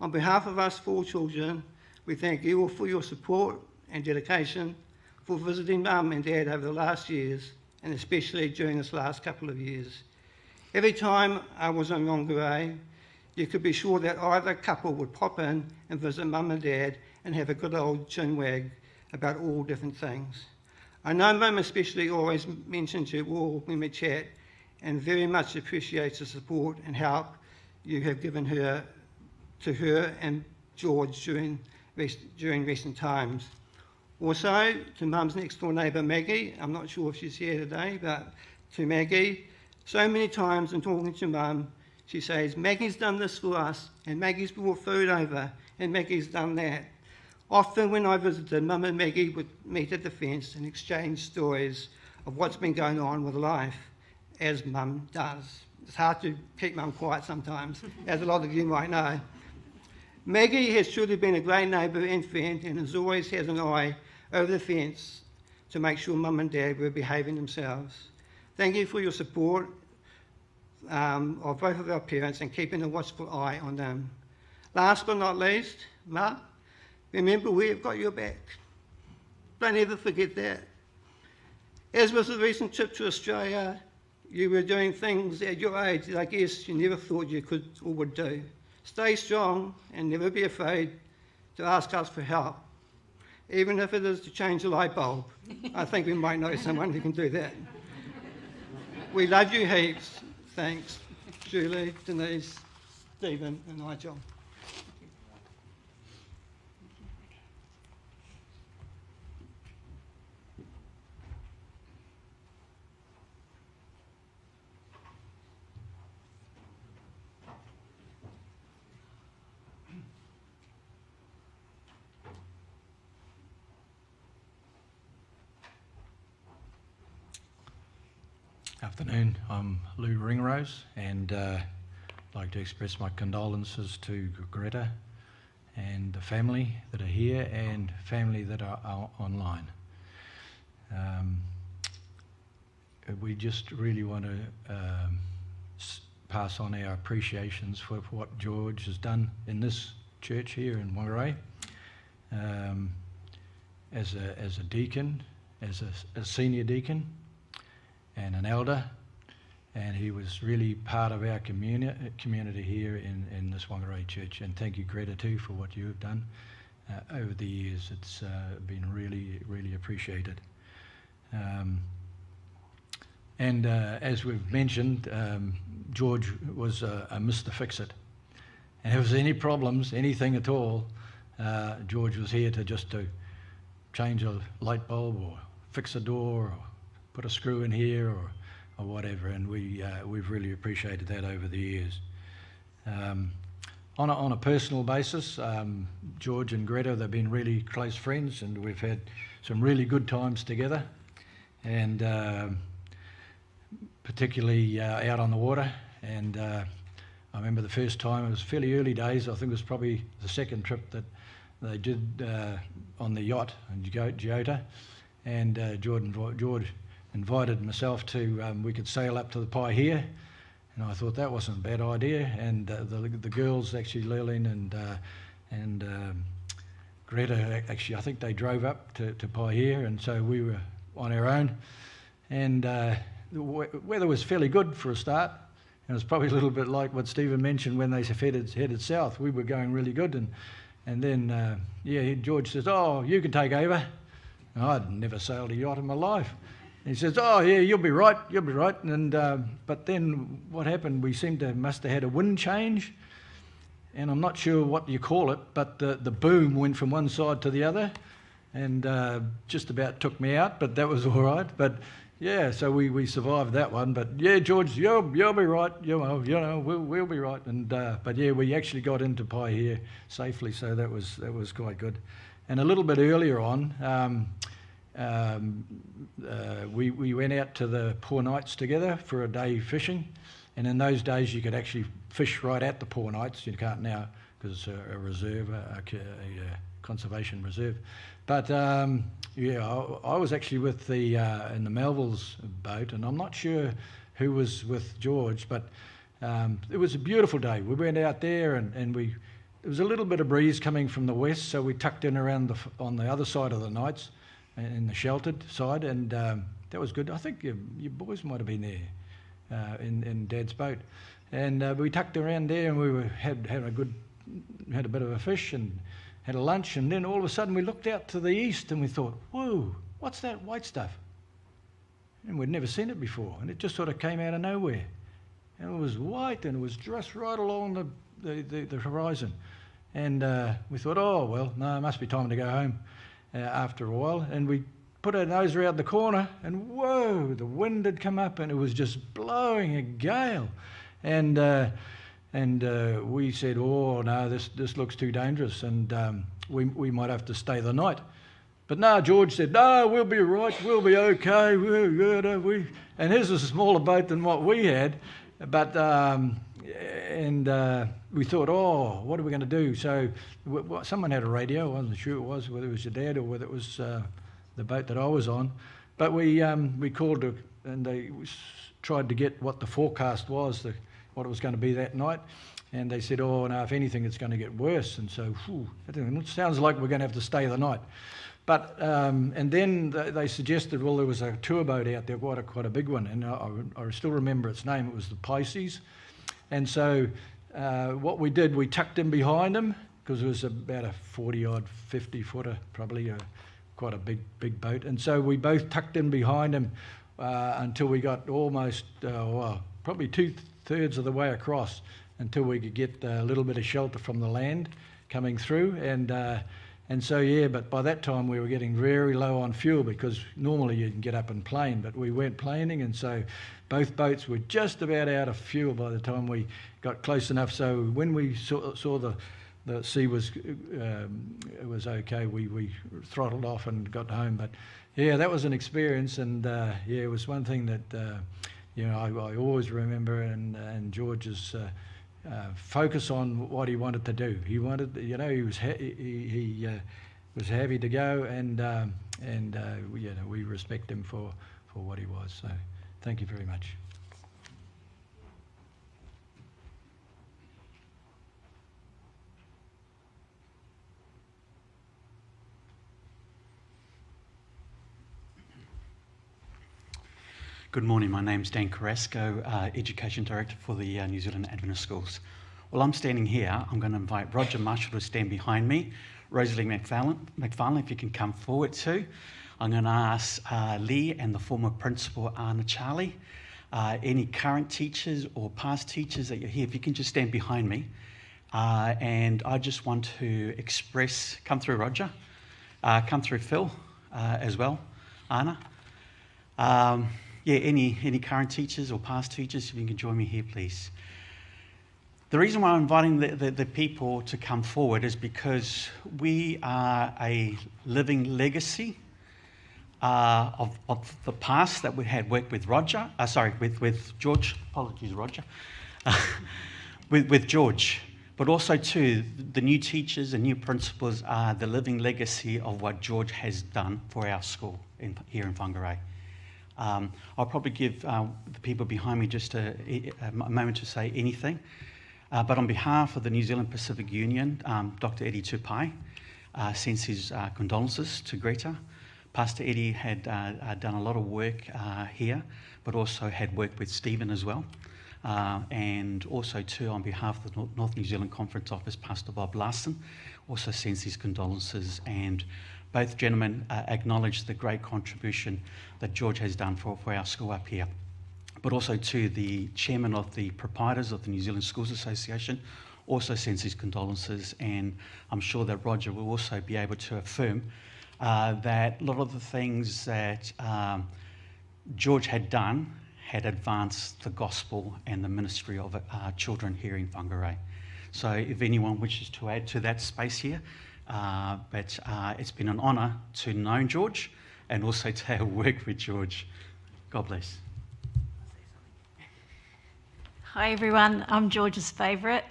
On behalf of us 4 children, we thank you all for your support and dedication for visiting Mum and Dad over the last years, and especially during this last couple of years. Every time I was in Whangarei, you could be sure that either couple would pop in and visit Mum and Dad and have a good old chinwag about all different things. I know Mum especially always mentions you all when we chat and very much appreciates the support and help you have given her to her and George during recent times. Also, to Mum's next door neighbour Maggie, I'm not sure if she's here today, but to Maggie, so many times in talking to Mum, she says, Maggie's done this for us, and Maggie's brought food over, and Maggie's done that. Often when I visited, Mum and Maggie would meet at the fence and exchange stories of what's been going on with life, as Mum does. It's hard to keep Mum quiet sometimes, as a lot of you might know. Maggie has truly been a great neighbour and friend, and has always had an eye over the fence to make sure Mum and Dad were behaving themselves. Thank you for your support of both of our parents and keeping a watchful eye on them. Last but not least, Ma, remember we've got your back. Don't ever forget that. As with the recent trip to Australia, you were doing things at your age that I guess you never thought you could or would do. Stay strong and never be afraid to ask us for help, even if it is to change a light bulb. I think we might know someone who can do that. We love you heaps. Thanks, Julie, Denise, Stephen and Nigel. Afternoon, I'm Lou Ringrose, and I'd like to express my condolences to Greta and the family that are here and family that are online. We just really want to pass on our appreciations for what George has done in this church here in Whangarei, as a deacon, as a senior deacon, and an elder, and he was really part of our community here in this Whangarei church. And thank you, Greta, too, for what you have done over the years. It's been really, really appreciated. As we've mentioned, George was a Mr. Fix-It. And if there was any problems, anything at all, George was here to change a light bulb or fix a door or put a screw in here or whatever, and we've really appreciated that over the years. On a personal basis, George and Greta, they've been really close friends, and we've had some really good times together, and particularly out on the water. And I remember the first time, it was fairly early days, I think it was probably the second trip that they did on the yacht in Giota, and George invited myself to, we could sail up to the Pai here, and I thought that wasn't a bad idea. And the girls, actually, Lillian and Greta, actually, I think they drove up to Pai here, and so we were on our own. And the weather was fairly good for a start, and it was probably a little bit like what Stephen mentioned when they headed south. We were going really good, and then George says, "Oh, you can take over." And I'd never sailed a yacht in my life. He says, "Oh yeah, you'll be right." And but then what happened? We must have had a wind change, and I'm not sure what you call it, but the boom went from one side to the other, and just about took me out. But that was all right. But yeah, so we survived that one. But yeah, George, you'll be right. We'll be right. And but yeah, we actually got into Pai here safely, so that was quite good. And a little bit earlier on. We went out to the Poor Knights together for a day fishing, and in those days you could actually fish right at the Poor Knights. You can't now because it's a reserve, a conservation reserve. But I was actually with in the Melvilles boat, and I'm not sure who was with George, but it was a beautiful day. We went out there, and there was a little bit of breeze coming from the west, so we tucked in around on the other side of the Knights, in the sheltered side, and that was good. I think your boys might have been there in Dad's boat. And we tucked around there, and we had a bit of a fish and had a lunch, and then all of a sudden we looked out to the east and we thought, whoa, what's that white stuff? And we'd never seen it before, and it just sort of came out of nowhere. And it was white, and it was just right along the horizon. And we thought, oh, well, no, it must be time to go home after a while. And we put our nose around the corner, and whoa, the wind had come up, and it was just blowing a gale. And we said, oh, no, this looks too dangerous, and we might have to stay the night. But no, George said, no, we'll be right, we'll be okay, we're good. And his was a smaller boat than what we had, but we thought, oh, what are we going to do? So someone had a radio. I wasn't sure whether it was your dad or whether it was the boat that I was on. But we called and they tried to get what the forecast was, what it was going to be that night. And they said, oh, no, if anything, it's going to get worse. And so, it sounds like we're going to have to stay the night. But and then they suggested, well, there was a tour boat out there, quite a big one, and I still remember its name. It was the Pisces. And so what we did, we tucked in behind them, because it was about a 40-odd, 50-footer, probably quite a big boat. And so we both tucked in behind him until we got almost, probably 2/3 of the way across, until we could get a little bit of shelter from the land coming through. And so, yeah, but by that time we were getting very low on fuel, because normally you can get up and plane, but we weren't planing, and so both boats were just about out of fuel by the time we got close enough. So when we saw the sea was it was okay, we throttled off and got home. But yeah, that was an experience, and yeah, it was one thing that I always remember, and George's focus on what he wanted to do. He wanted, he was was happy to go, and we respect him for what he was. So thank you very much. Good morning, my name's Dan Carrasco, Education Director for the New Zealand Adventist Schools. While I'm standing here, I'm going to invite Roger Marshall to stand behind me, Rosalie McFarlane, if you can come forward too. I'm going to ask Lee and the former principal, Anna Charlie, any current teachers or past teachers that you're here, if you can just stand behind me. And I just want to express, come through Roger, come through Phil as well, Anna. Yeah, any current teachers or past teachers, if you can join me here, please. The reason why I'm inviting the people to come forward is because we are a living legacy of the past that we had worked with Roger. With George. Apologies, Roger. with George, but also too the new teachers and new principals are the living legacy of what George has done for our school here in Whangarei. I'll probably give the people behind me just a moment to say anything. But on behalf of the New Zealand Pacific Union, Dr. Eddie Tupai sends his condolences to Greta. Pastor Eddie had done a lot of work here, but also had worked with Stephen as well. And also too, on behalf of the North New Zealand Conference Office, Pastor Bob Larson also sends his condolences, and both gentlemen acknowledge the great contribution that George has done for our school up here. But also to the chairman of the proprietors of the New Zealand Schools Association also sends his condolences, and I'm sure that Roger will also be able to affirm that a lot of the things that George had done had advanced the gospel and the ministry of children here in Whangarei. So if anyone wishes to add to that space here, but it's been an honour to know George and also to have worked with George. God bless. Hi everyone, I'm George's favourite,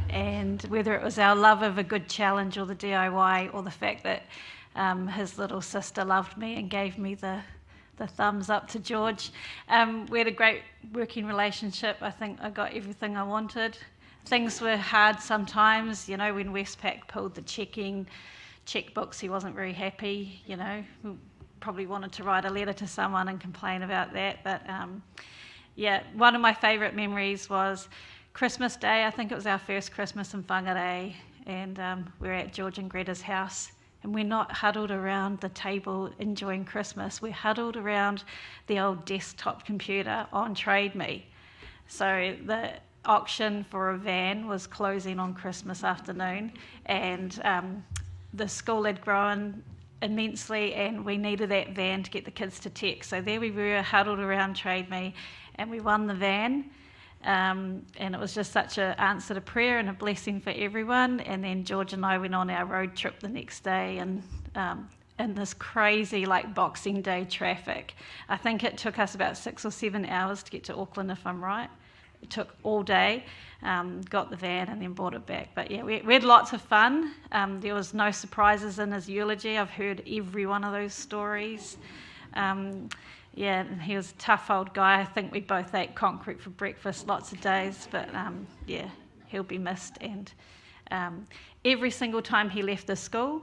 and whether it was our love of a good challenge or the DIY, or the fact that his little sister loved me and gave me the thumbs up to George, we had a great working relationship. I think I got everything I wanted. Things were hard sometimes, when Westpac pulled the checkbooks, he wasn't very happy, we probably wanted to write a letter to someone and complain about that, but yeah, one of my favourite memories was Christmas Day. I think it was our first Christmas in Whangarei, and we were at George and Greta's house, and we're not huddled around the table enjoying Christmas. We're huddled around the old desktop computer on Trade Me. So the auction for a van was closing on Christmas afternoon, and the school had grown immensely, and we needed that van to get the kids to tech. So there we were, huddled around Trade Me, and we won the van. And it was just such an answer to prayer and a blessing for everyone. And then George and I went on our road trip the next day, and in this crazy Boxing Day traffic. I think it took us about 6 or 7 hours to get to Auckland, if I'm right. It took all day, got the van and then brought it back. But yeah, we had lots of fun. There was no surprises in his eulogy. I've heard every one of those stories. Yeah, and he was a tough old guy. I think we both ate concrete for breakfast lots of days, but yeah, he'll be missed. And every single time he left the school,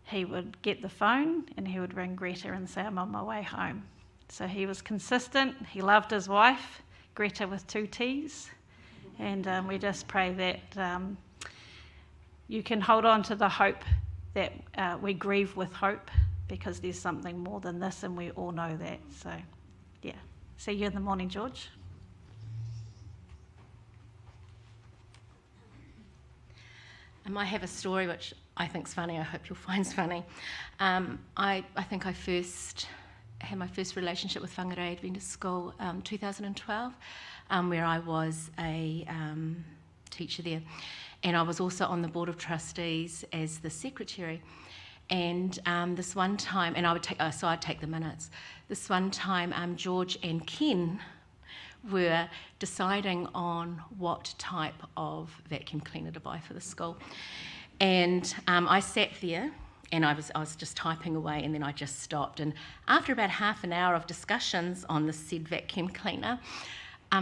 he would get the phone and he would ring Greta and say, I'm on my way home. So he was consistent. He loved his wife, Greta with 2 T's. And we just pray that you can hold on to the hope that we grieve with hope, because there's something more than this, and we all know that. So, yeah. See you in the morning, George. I have a story which I think's funny. I hope you'll find funny. I think I first had my first relationship with Whangarei Adventist School 2012, where I was a teacher there, and I was also on the board of trustees as the secretary. And this one time, and I'd take the minutes. This one time, George and Ken were deciding on what type of vacuum cleaner to buy for the school. And I sat there, and I was just typing away, and then I just stopped. And after about half an hour of discussions on the said vacuum cleaner,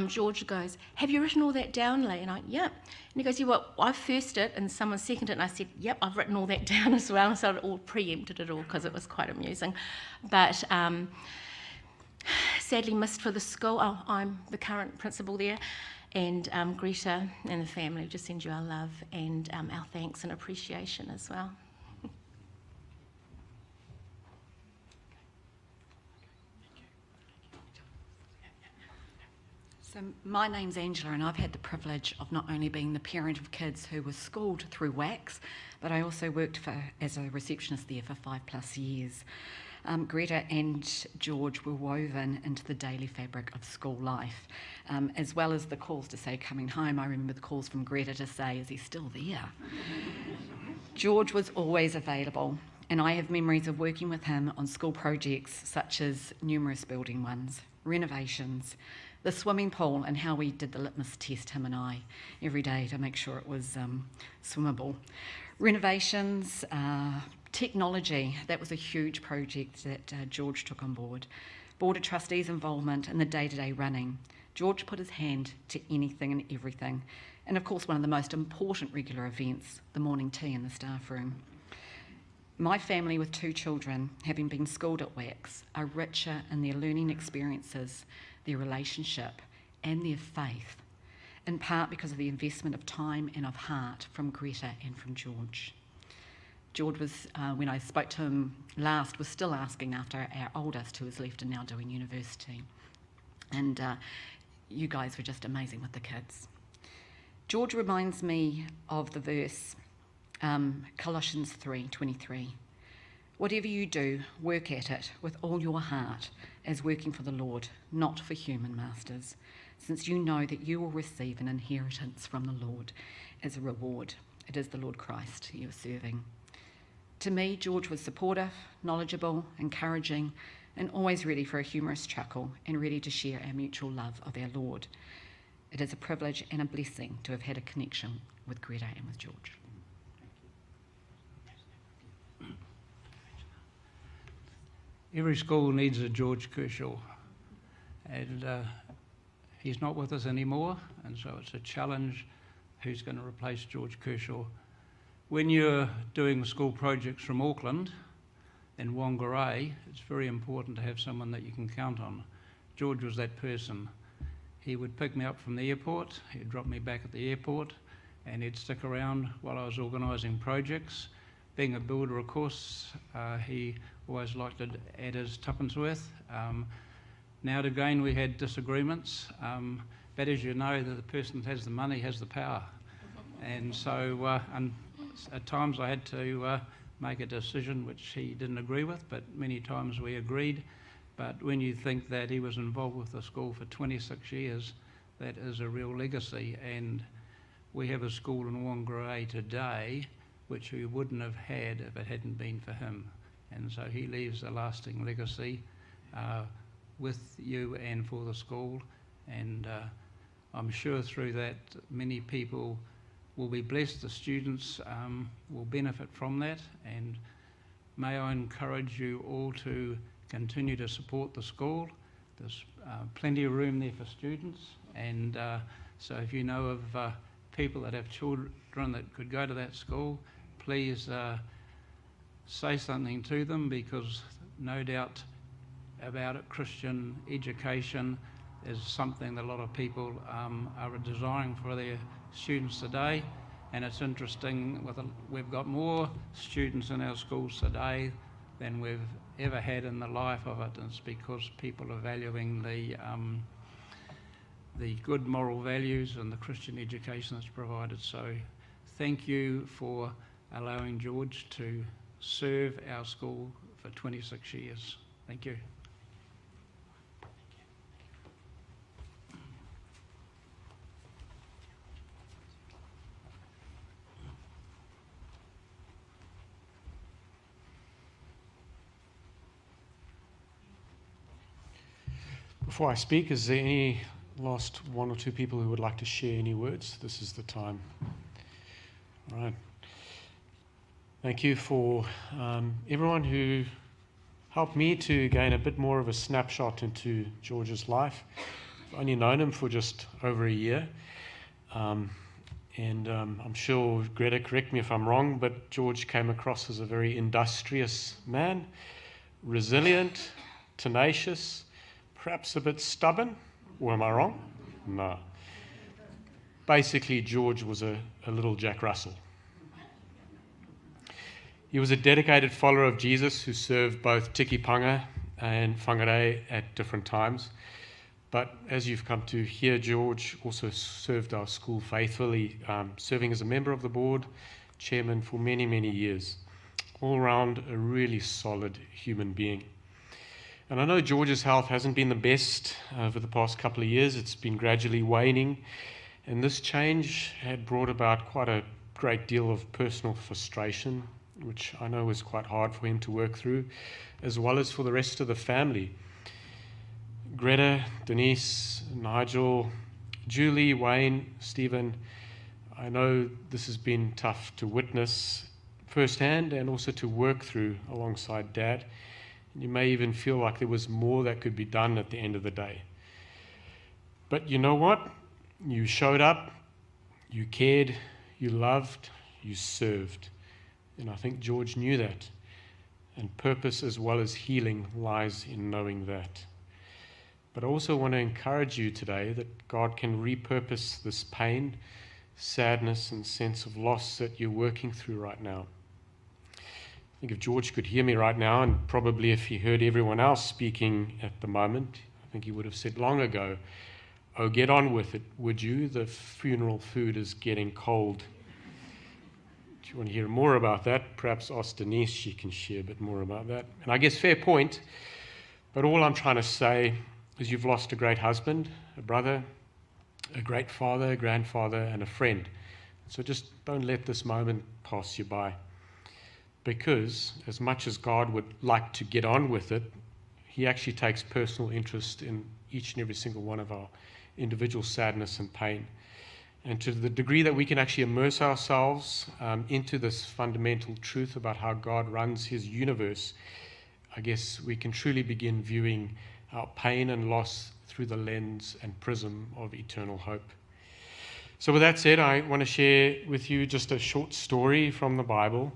George goes, have you written all that down, Lee? And I, yep. And he goes, yeah, well, I first it and someone seconded it. And I said, yep, I've written all that down as well. And so it all preempted it all because it was quite amusing. But sadly missed for the school. I'm the current principal there. And Greta and the family just send you our love and our thanks and appreciation as well. So my name's Angela, and I've had the privilege of not only being the parent of kids who were schooled through WACS, but I also worked as a receptionist there for 5+ years. Greta and George were woven into the daily fabric of school life, as well as the calls to say coming home. I remember the calls from Greta to say, is he still there? George was always available, and I have memories of working with him on school projects such as numerous building ones, renovations, the swimming pool, and how we did the litmus test, him and I, every day to make sure it was swimmable. Renovations, technology, that was a huge project that George took on board. Board of Trustees involvement in the day-to-day running. George put his hand to anything and everything. And of course, one of the most important regular events, the morning tea in the staff room. My family with 2 children, having been schooled at WACS, are richer in their learning experiences, their relationship and their faith, in part because of the investment of time and of heart from Greta and from George. George was, when I spoke to him last, was still asking after our oldest, who has left and now doing university. And you guys were just amazing with the kids. George reminds me of the verse, Colossians 3:23. Whatever you do, work at it with all your heart as working for the Lord, not for human masters, since you know that you will receive an inheritance from the Lord as a reward. It is the Lord Christ you are serving. To me, George was supportive, knowledgeable, encouraging, and always ready for a humorous chuckle and ready to share our mutual love of our Lord. It is a privilege and a blessing to have had a connection with Greta and with George. Every school needs a George Kershaw, and he's not with us anymore, and so it's a challenge who's going to replace George Kershaw. When you're doing school projects from Auckland and Whangarei, it's very important to have someone that you can count on. George was that person, he would pick me up from the airport, he'd drop me back at the airport, and he'd stick around while I was organising projects. Being a builder, of course, he always liked to add his tuppence worth. Now and again we had disagreements, but as you know, the person that has the money has the power. And so at times I had to make a decision which he didn't agree with, but many times we agreed. But when you think that he was involved with the school for 26 years, that is a real legacy. And we have a school in Whangarei today which we wouldn't have had if it hadn't been for him. And so he leaves a lasting legacy with you and for the school. And I'm sure through that many people will be blessed, the students will benefit from that. And may I encourage you all to continue to support the school. There's plenty of room there for students, and so if you know of people that have children that could go to that school, please say something to them, because no doubt about it, Christian education is something that a lot of people are desiring for their students today. And it's interesting, we've got more students in our schools today than we've ever had in the life of it, and it's because people are valuing the good moral values and the Christian education that's provided. So thank you for allowing George to serve our school for 26 years. Thank you. Before I speak, is there any last one or two people who would like to share any words? This is the time. All right. Thank you for everyone who helped me to gain a bit more of a snapshot into George's life. I've only known him for just over a year. I'm sure, Greta, correct me if I'm wrong, but George came across as a very industrious man, resilient, tenacious, perhaps a bit stubborn, or am I wrong? No. Basically, George was a little Jack Russell. He was a dedicated follower of Jesus who served both Tikipanga and Whangarei at different times. But as you've come to hear, George also served our school faithfully, serving as a member of the board, chairman for many, many years. All around, a really solid human being. And I know George's health hasn't been the best over the past couple of years. It's been gradually waning. And this change had brought about quite a great deal of personal frustration, which I know was quite hard for him to work through, as well as for the rest of the family. Greta, Denise, Nigel, Julie, Wayne, Stephen, I know this has been tough to witness firsthand and also to work through alongside Dad. You may even feel like there was more that could be done at the end of the day. But you know what? You showed up, you cared, you loved, you served. And I think George knew that. And purpose as well as healing lies in knowing that. But I also want to encourage you today that God can repurpose this pain, sadness, and sense of loss that you're working through right now. I think if George could hear me right now, and probably if he heard everyone else speaking at the moment, I think he would have said long ago, "Oh, get on with it, would you? The funeral food is getting cold." If you want to hear more about that, perhaps ask Denise, she can share a bit more about that. And I guess fair point, but all I'm trying to say is you've lost a great husband, a brother, a great father, a grandfather, and a friend. So just don't let this moment pass you by. Because as much as God would like to get on with it, he actually takes personal interest in each and every single one of our individual sadness and pain. And to the degree that we can actually immerse ourselves into this fundamental truth about how God runs his universe, I guess we can truly begin viewing our pain and loss through the lens and prism of eternal hope. So with that said, I want to share with you just a short story from the Bible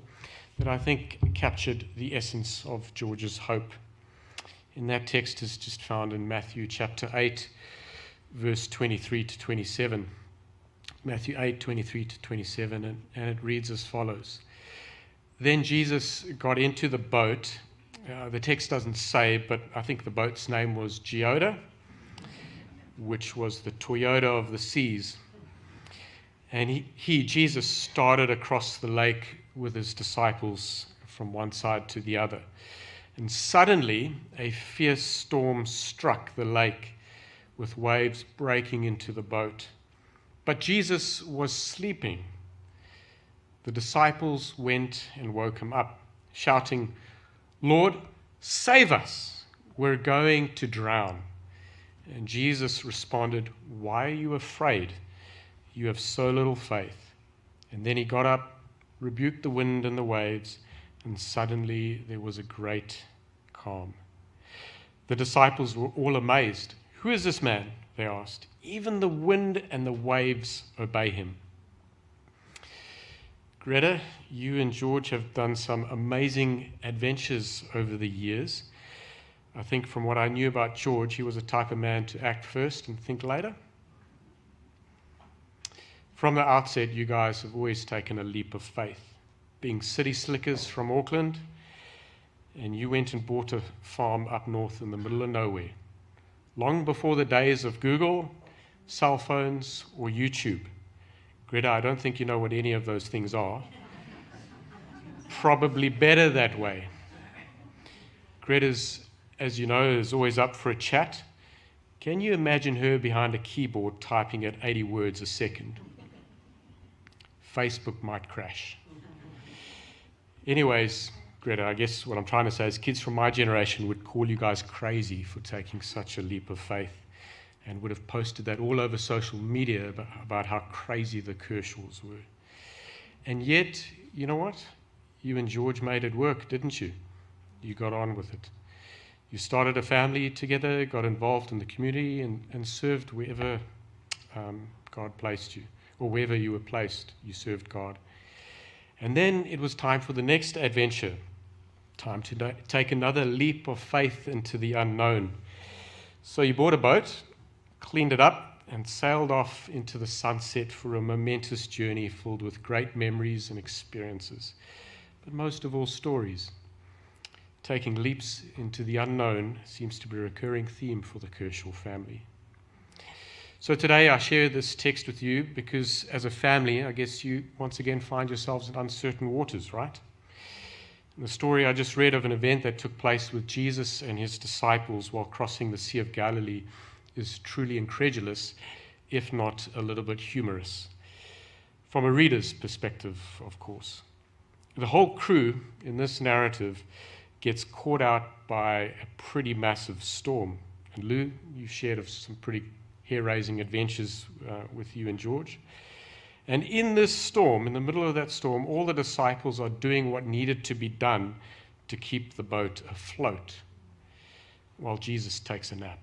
that I think captured the essence of George's hope. And that text is just found in Matthew chapter 8, verse 23 to 27. Matthew 8, 23 to 27, and it reads as follows. Then Jesus got into the boat. The text doesn't say, but I think the boat's name was Geoda, which was the Toyota of the seas. And Jesus, started across the lake with his disciples from one side to the other. And suddenly, a fierce storm struck the lake, with waves breaking into the boat. But Jesus was sleeping. The disciples went and woke him up, shouting, "Lord, save us! We're going to drown." And Jesus responded, "Why are you afraid? You have so little faith." And then he got up, rebuked the wind and the waves, and suddenly there was a great calm. The disciples were all amazed. "Who is this man?" they asked. "Even the wind and the waves obey him." Greta, you and George have done some amazing adventures over the years. I think from what I knew about George, he was a type of man to act first and think later. From the outset, you guys have always taken a leap of faith. Being city slickers from Auckland, and you went and bought a farm up north in the middle of nowhere. Long before the days of Google, cell phones, or YouTube. Greta, I don't think you know what any of those things are. Probably better that way. Greta's, as you know, is always up for a chat. Can you imagine her behind a keyboard typing at 80 words a second? Facebook might crash. Anyways, Greta, I guess what I'm trying to say is kids from my generation would call you guys crazy for taking such a leap of faith, and would have posted that all over social media about how crazy the Kershaws were. And yet, you know what? You and George made it work, didn't you? You got on with it. You started a family together, got involved in the community, and served wherever God placed you, or wherever you were placed, you served God. And then it was time for the next adventure, time to take another leap of faith into the unknown. So you bought a boat, cleaned it up, and sailed off into the sunset for a momentous journey filled with great memories and experiences, but most of all, stories. Taking leaps into the unknown seems to be a recurring theme for the Kershaw family. So today I share this text with you because as a family, I guess you once again find yourselves in uncertain waters, right? The story I just read of an event that took place with Jesus and his disciples while crossing the Sea of Galilee is truly incredulous, if not a little bit humorous. From a reader's perspective, of course. The whole crew in this narrative gets caught out by a pretty massive storm. And Lou, you shared of some pretty hair-raising adventures with you and George. And in this storm, in the middle of that storm, all the disciples are doing what needed to be done to keep the boat afloat while Jesus takes a nap.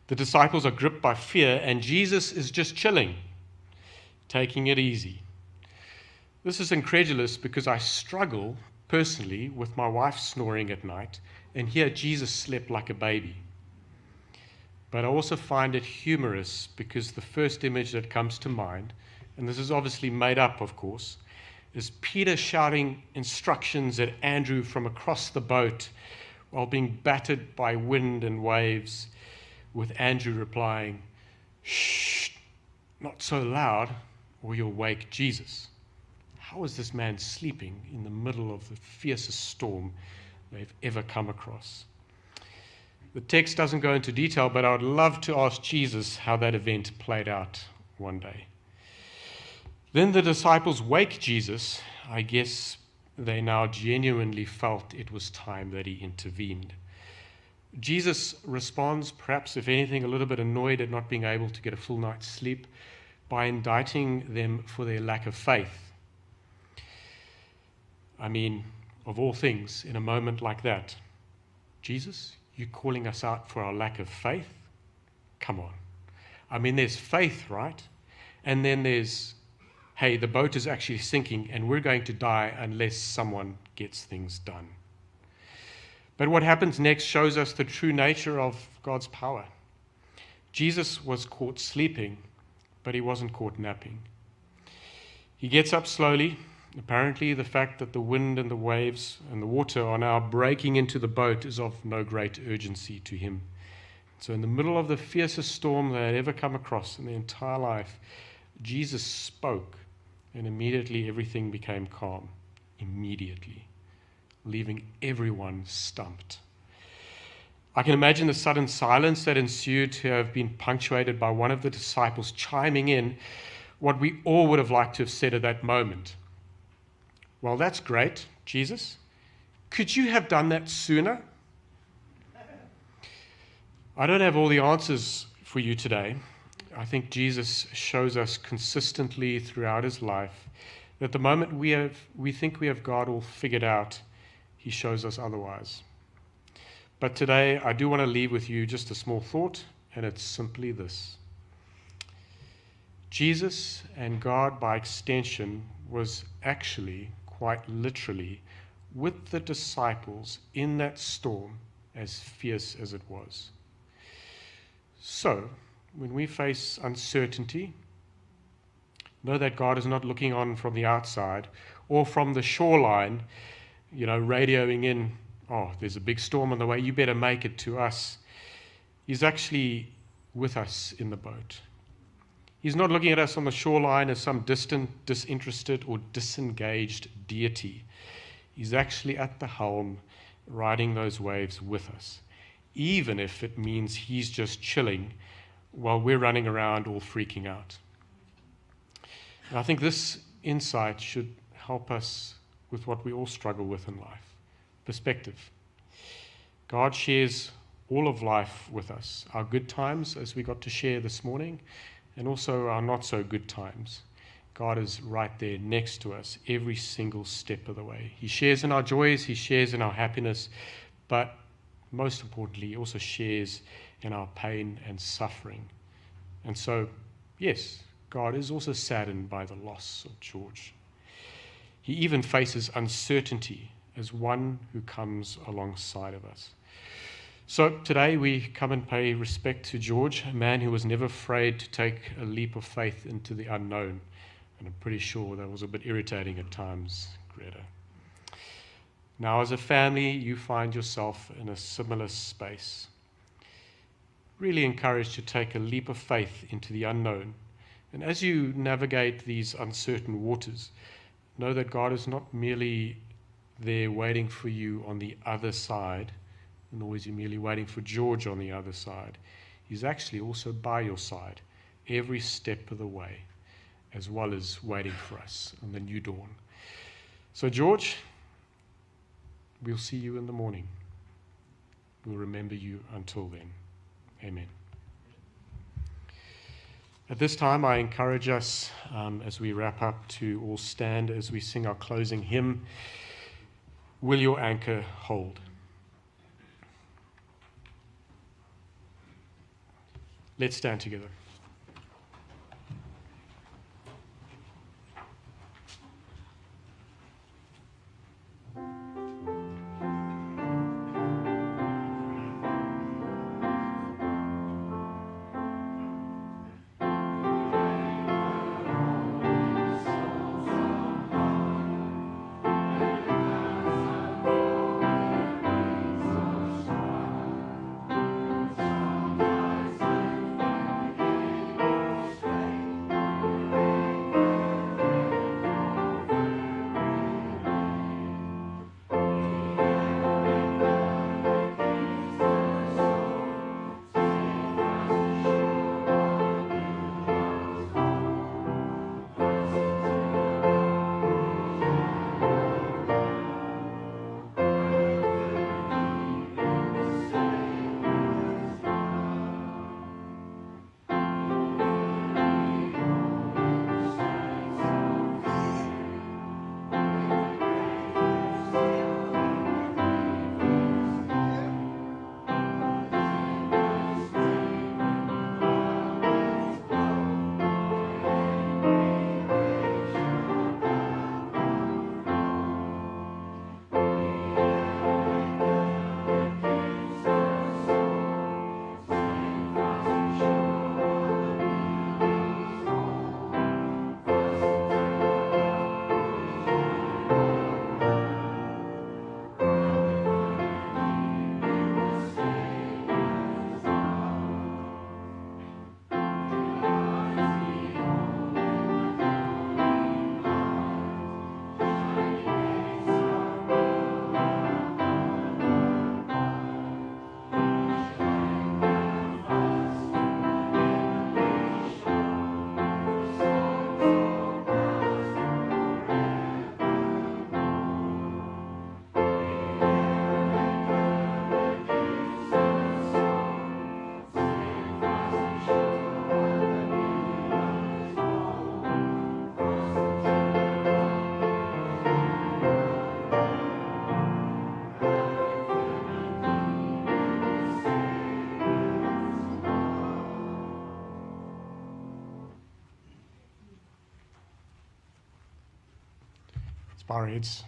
The disciples are gripped by fear, and Jesus is just chilling, taking it easy. This is incredulous because I struggle personally with my wife snoring at night, and here Jesus slept like a baby. But I also find it humorous because the first image that comes to mind, and this is obviously made up, of course, is Peter shouting instructions at Andrew from across the boat while being battered by wind and waves, with Andrew replying, "Shh, not so loud, or you'll wake Jesus." How is this man sleeping in the middle of the fiercest storm they've ever come across? The text doesn't go into detail, but I would love to ask Jesus how that event played out one day. Then the disciples wake Jesus. I guess they now genuinely felt it was time that he intervened. Jesus responds, perhaps if anything, a little bit annoyed at not being able to get a full night's sleep, by indicting them for their lack of faith. I mean, of all things, in a moment like that, Jesus, you calling us out for our lack of faith? Come on. I mean, there's faith, right? And then there's, hey, the boat is actually sinking and we're going to die unless someone gets things done. But what happens next shows us the true nature of God's power. Jesus was caught sleeping, but he wasn't caught napping. He gets up slowly. Apparently, the fact that the wind and the waves and the water are now breaking into the boat is of no great urgency to him. So in the middle of the fiercest storm they had ever come across in their entire life, Jesus spoke, and immediately everything became calm. Immediately, leaving everyone stumped. I can imagine the sudden silence that ensued to have been punctuated by one of the disciples chiming in what we all would have liked to have said at that moment. Well, that's great, Jesus. Could you have done that sooner? I don't have all the answers for you today. I think Jesus shows us consistently throughout his life that the moment we think we have God all figured out, he shows us otherwise. But today, I do want to leave with you just a small thought, and it's simply this. Jesus and God, by extension, was actually, quite literally, with the disciples in that storm, as fierce as it was. So, when we face uncertainty, know that God is not looking on from the outside or from the shoreline, radioing in, oh, there's a big storm on the way, you better make it to us. He's actually with us in the boat. He's not looking at us on the shoreline as some distant, disinterested, or disengaged deity. He's actually at the helm, riding those waves with us, even if it means he's just chilling while we're running around all freaking out. And I think this insight should help us with what we all struggle with in life: perspective. God shares all of life with us, our good times, as we got to share this morning, and also our not so good times. God is right there next to us every single step of the way. He shares in our joys, he shares in our happiness, but most importantly, he also shares in our pain and suffering. And so, yes, God is also saddened by the loss of George. He even faces uncertainty as one who comes alongside of us. So today we come and pay respect to George, a man who was never afraid to take a leap of faith into the unknown. And I'm pretty sure that was a bit irritating at times, Greta. Now, as a family, you find yourself in a similar space. Really encouraged to take a leap of faith into the unknown. And as you navigate these uncertain waters, know that God is not merely there waiting for you on the other side, nor is he merely waiting for George on the other side. He's actually also by your side every step of the way, as well as waiting for us on the new dawn. So, George, we'll see you in the morning. We'll remember you until then. Amen. At this time, I encourage us, as we wrap up, to all stand as we sing our closing hymn, Will Your Anchor Hold? Let's stand together. bow our heads.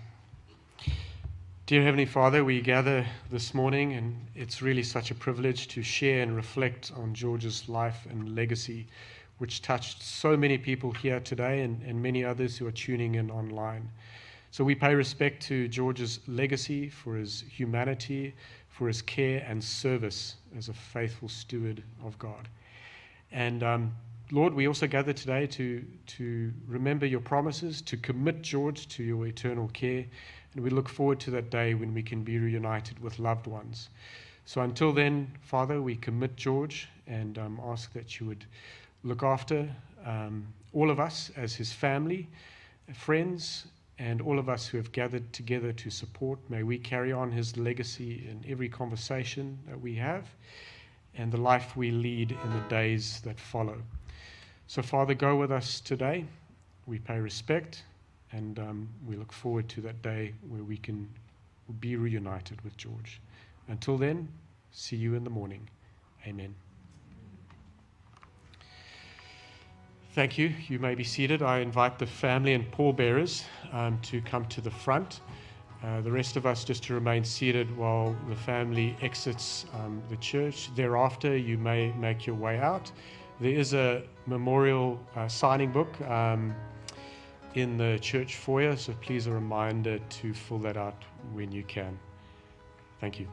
Dear Heavenly Father, we gather this morning, and it's really such a privilege to share and reflect on George's life and legacy, which touched so many people here today and many others who are tuning in online. So we pay respect to George's legacy for his humanity, for his care and service as a faithful steward of God. And Lord, we also gather today to remember your promises, to commit George to your eternal care, and we look forward to that day when we can be reunited with loved ones. So until then, Father, we commit George and ask that you would look after all of us as his family, friends, and all of us who have gathered together to support. May we carry on his legacy in every conversation that we have and the life we lead in the days that follow. So, Father, go with us today. We pay respect, and we look forward to that day where we can be reunited with George. Until then, see you in the morning. Amen. Thank you. You may be seated. I invite the family and pallbearers to come to the front. The rest of us just to remain seated while the family exits the church. Thereafter, you may make your way out. There is a memorial signing book in the church foyer, so please a reminder to fill that out when you can. Thank you.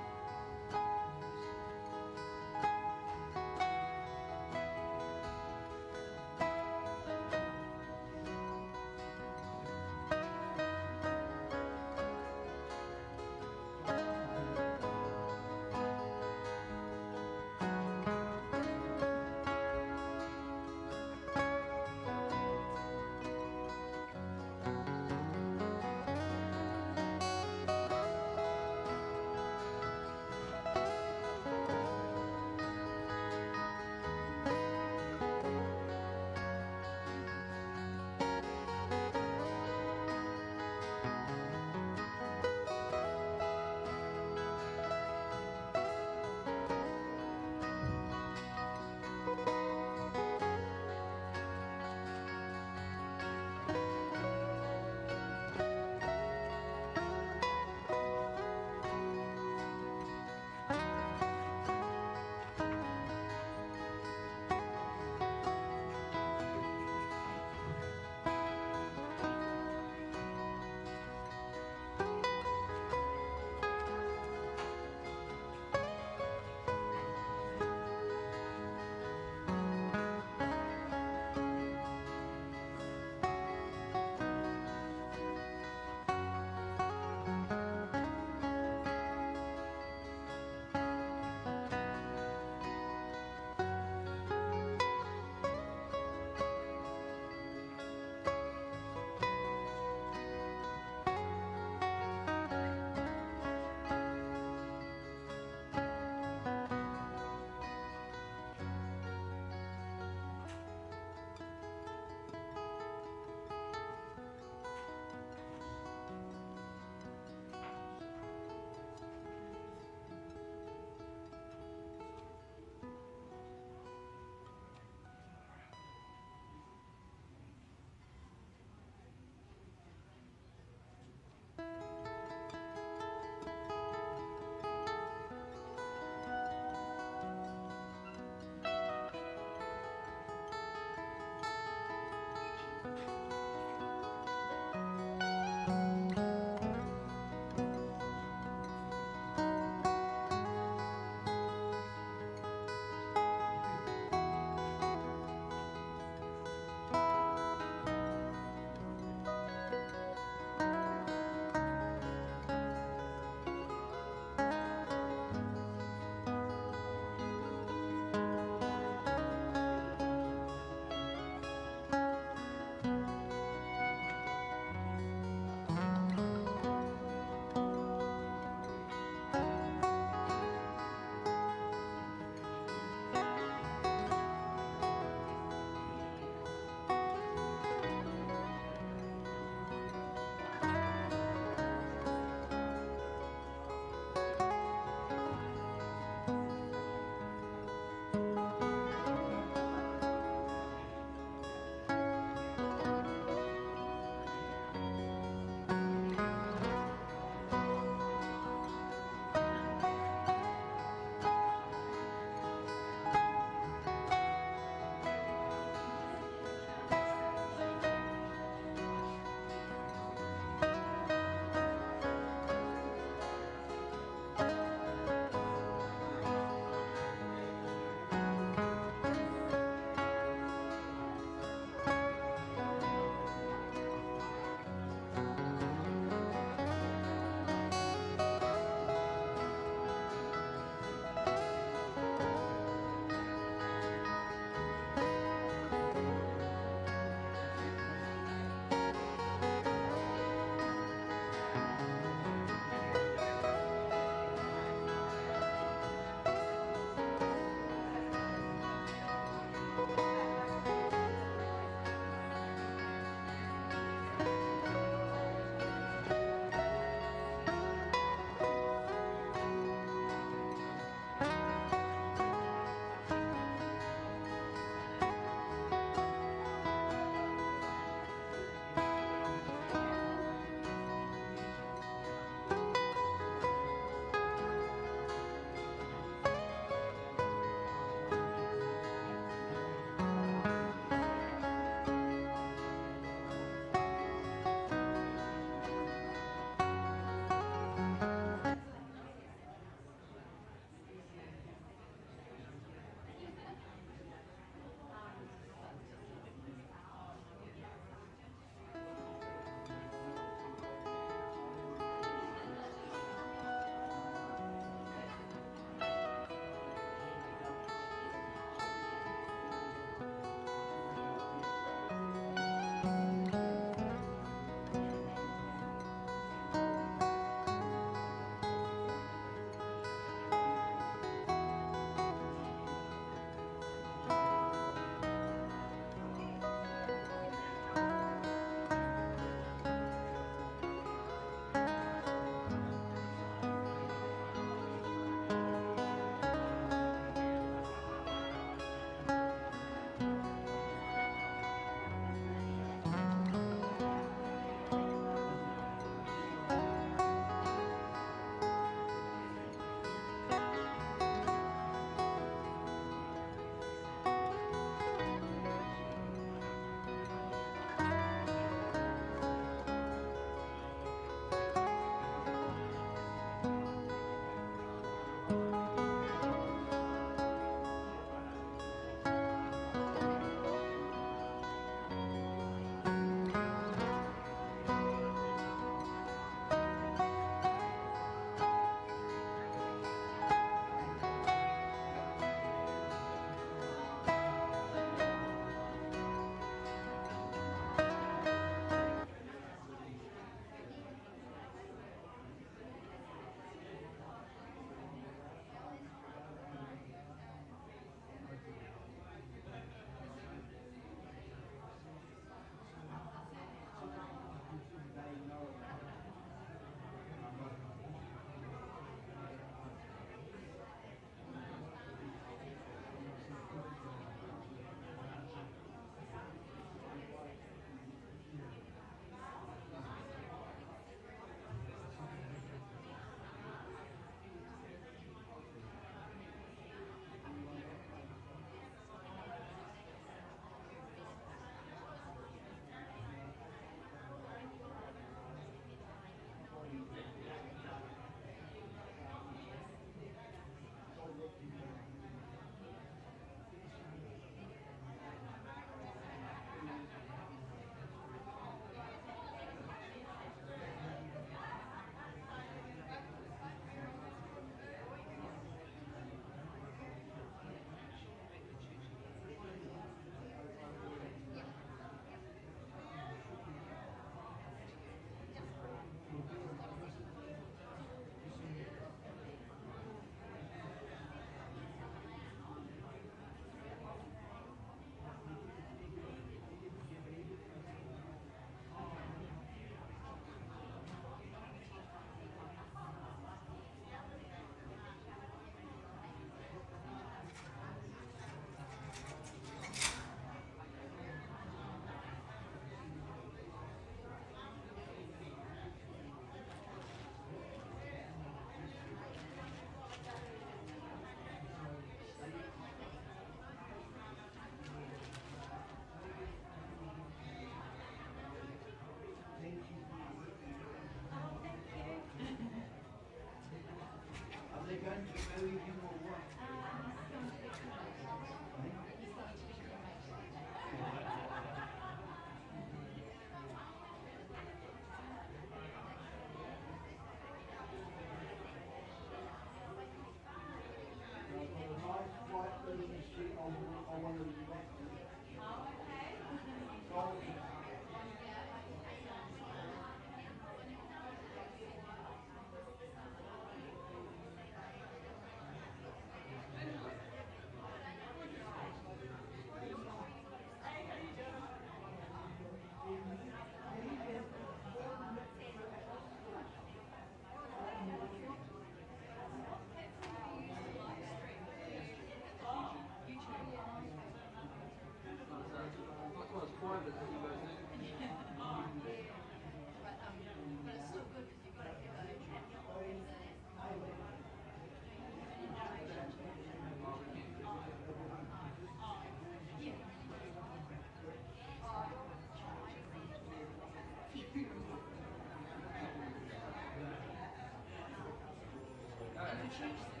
Change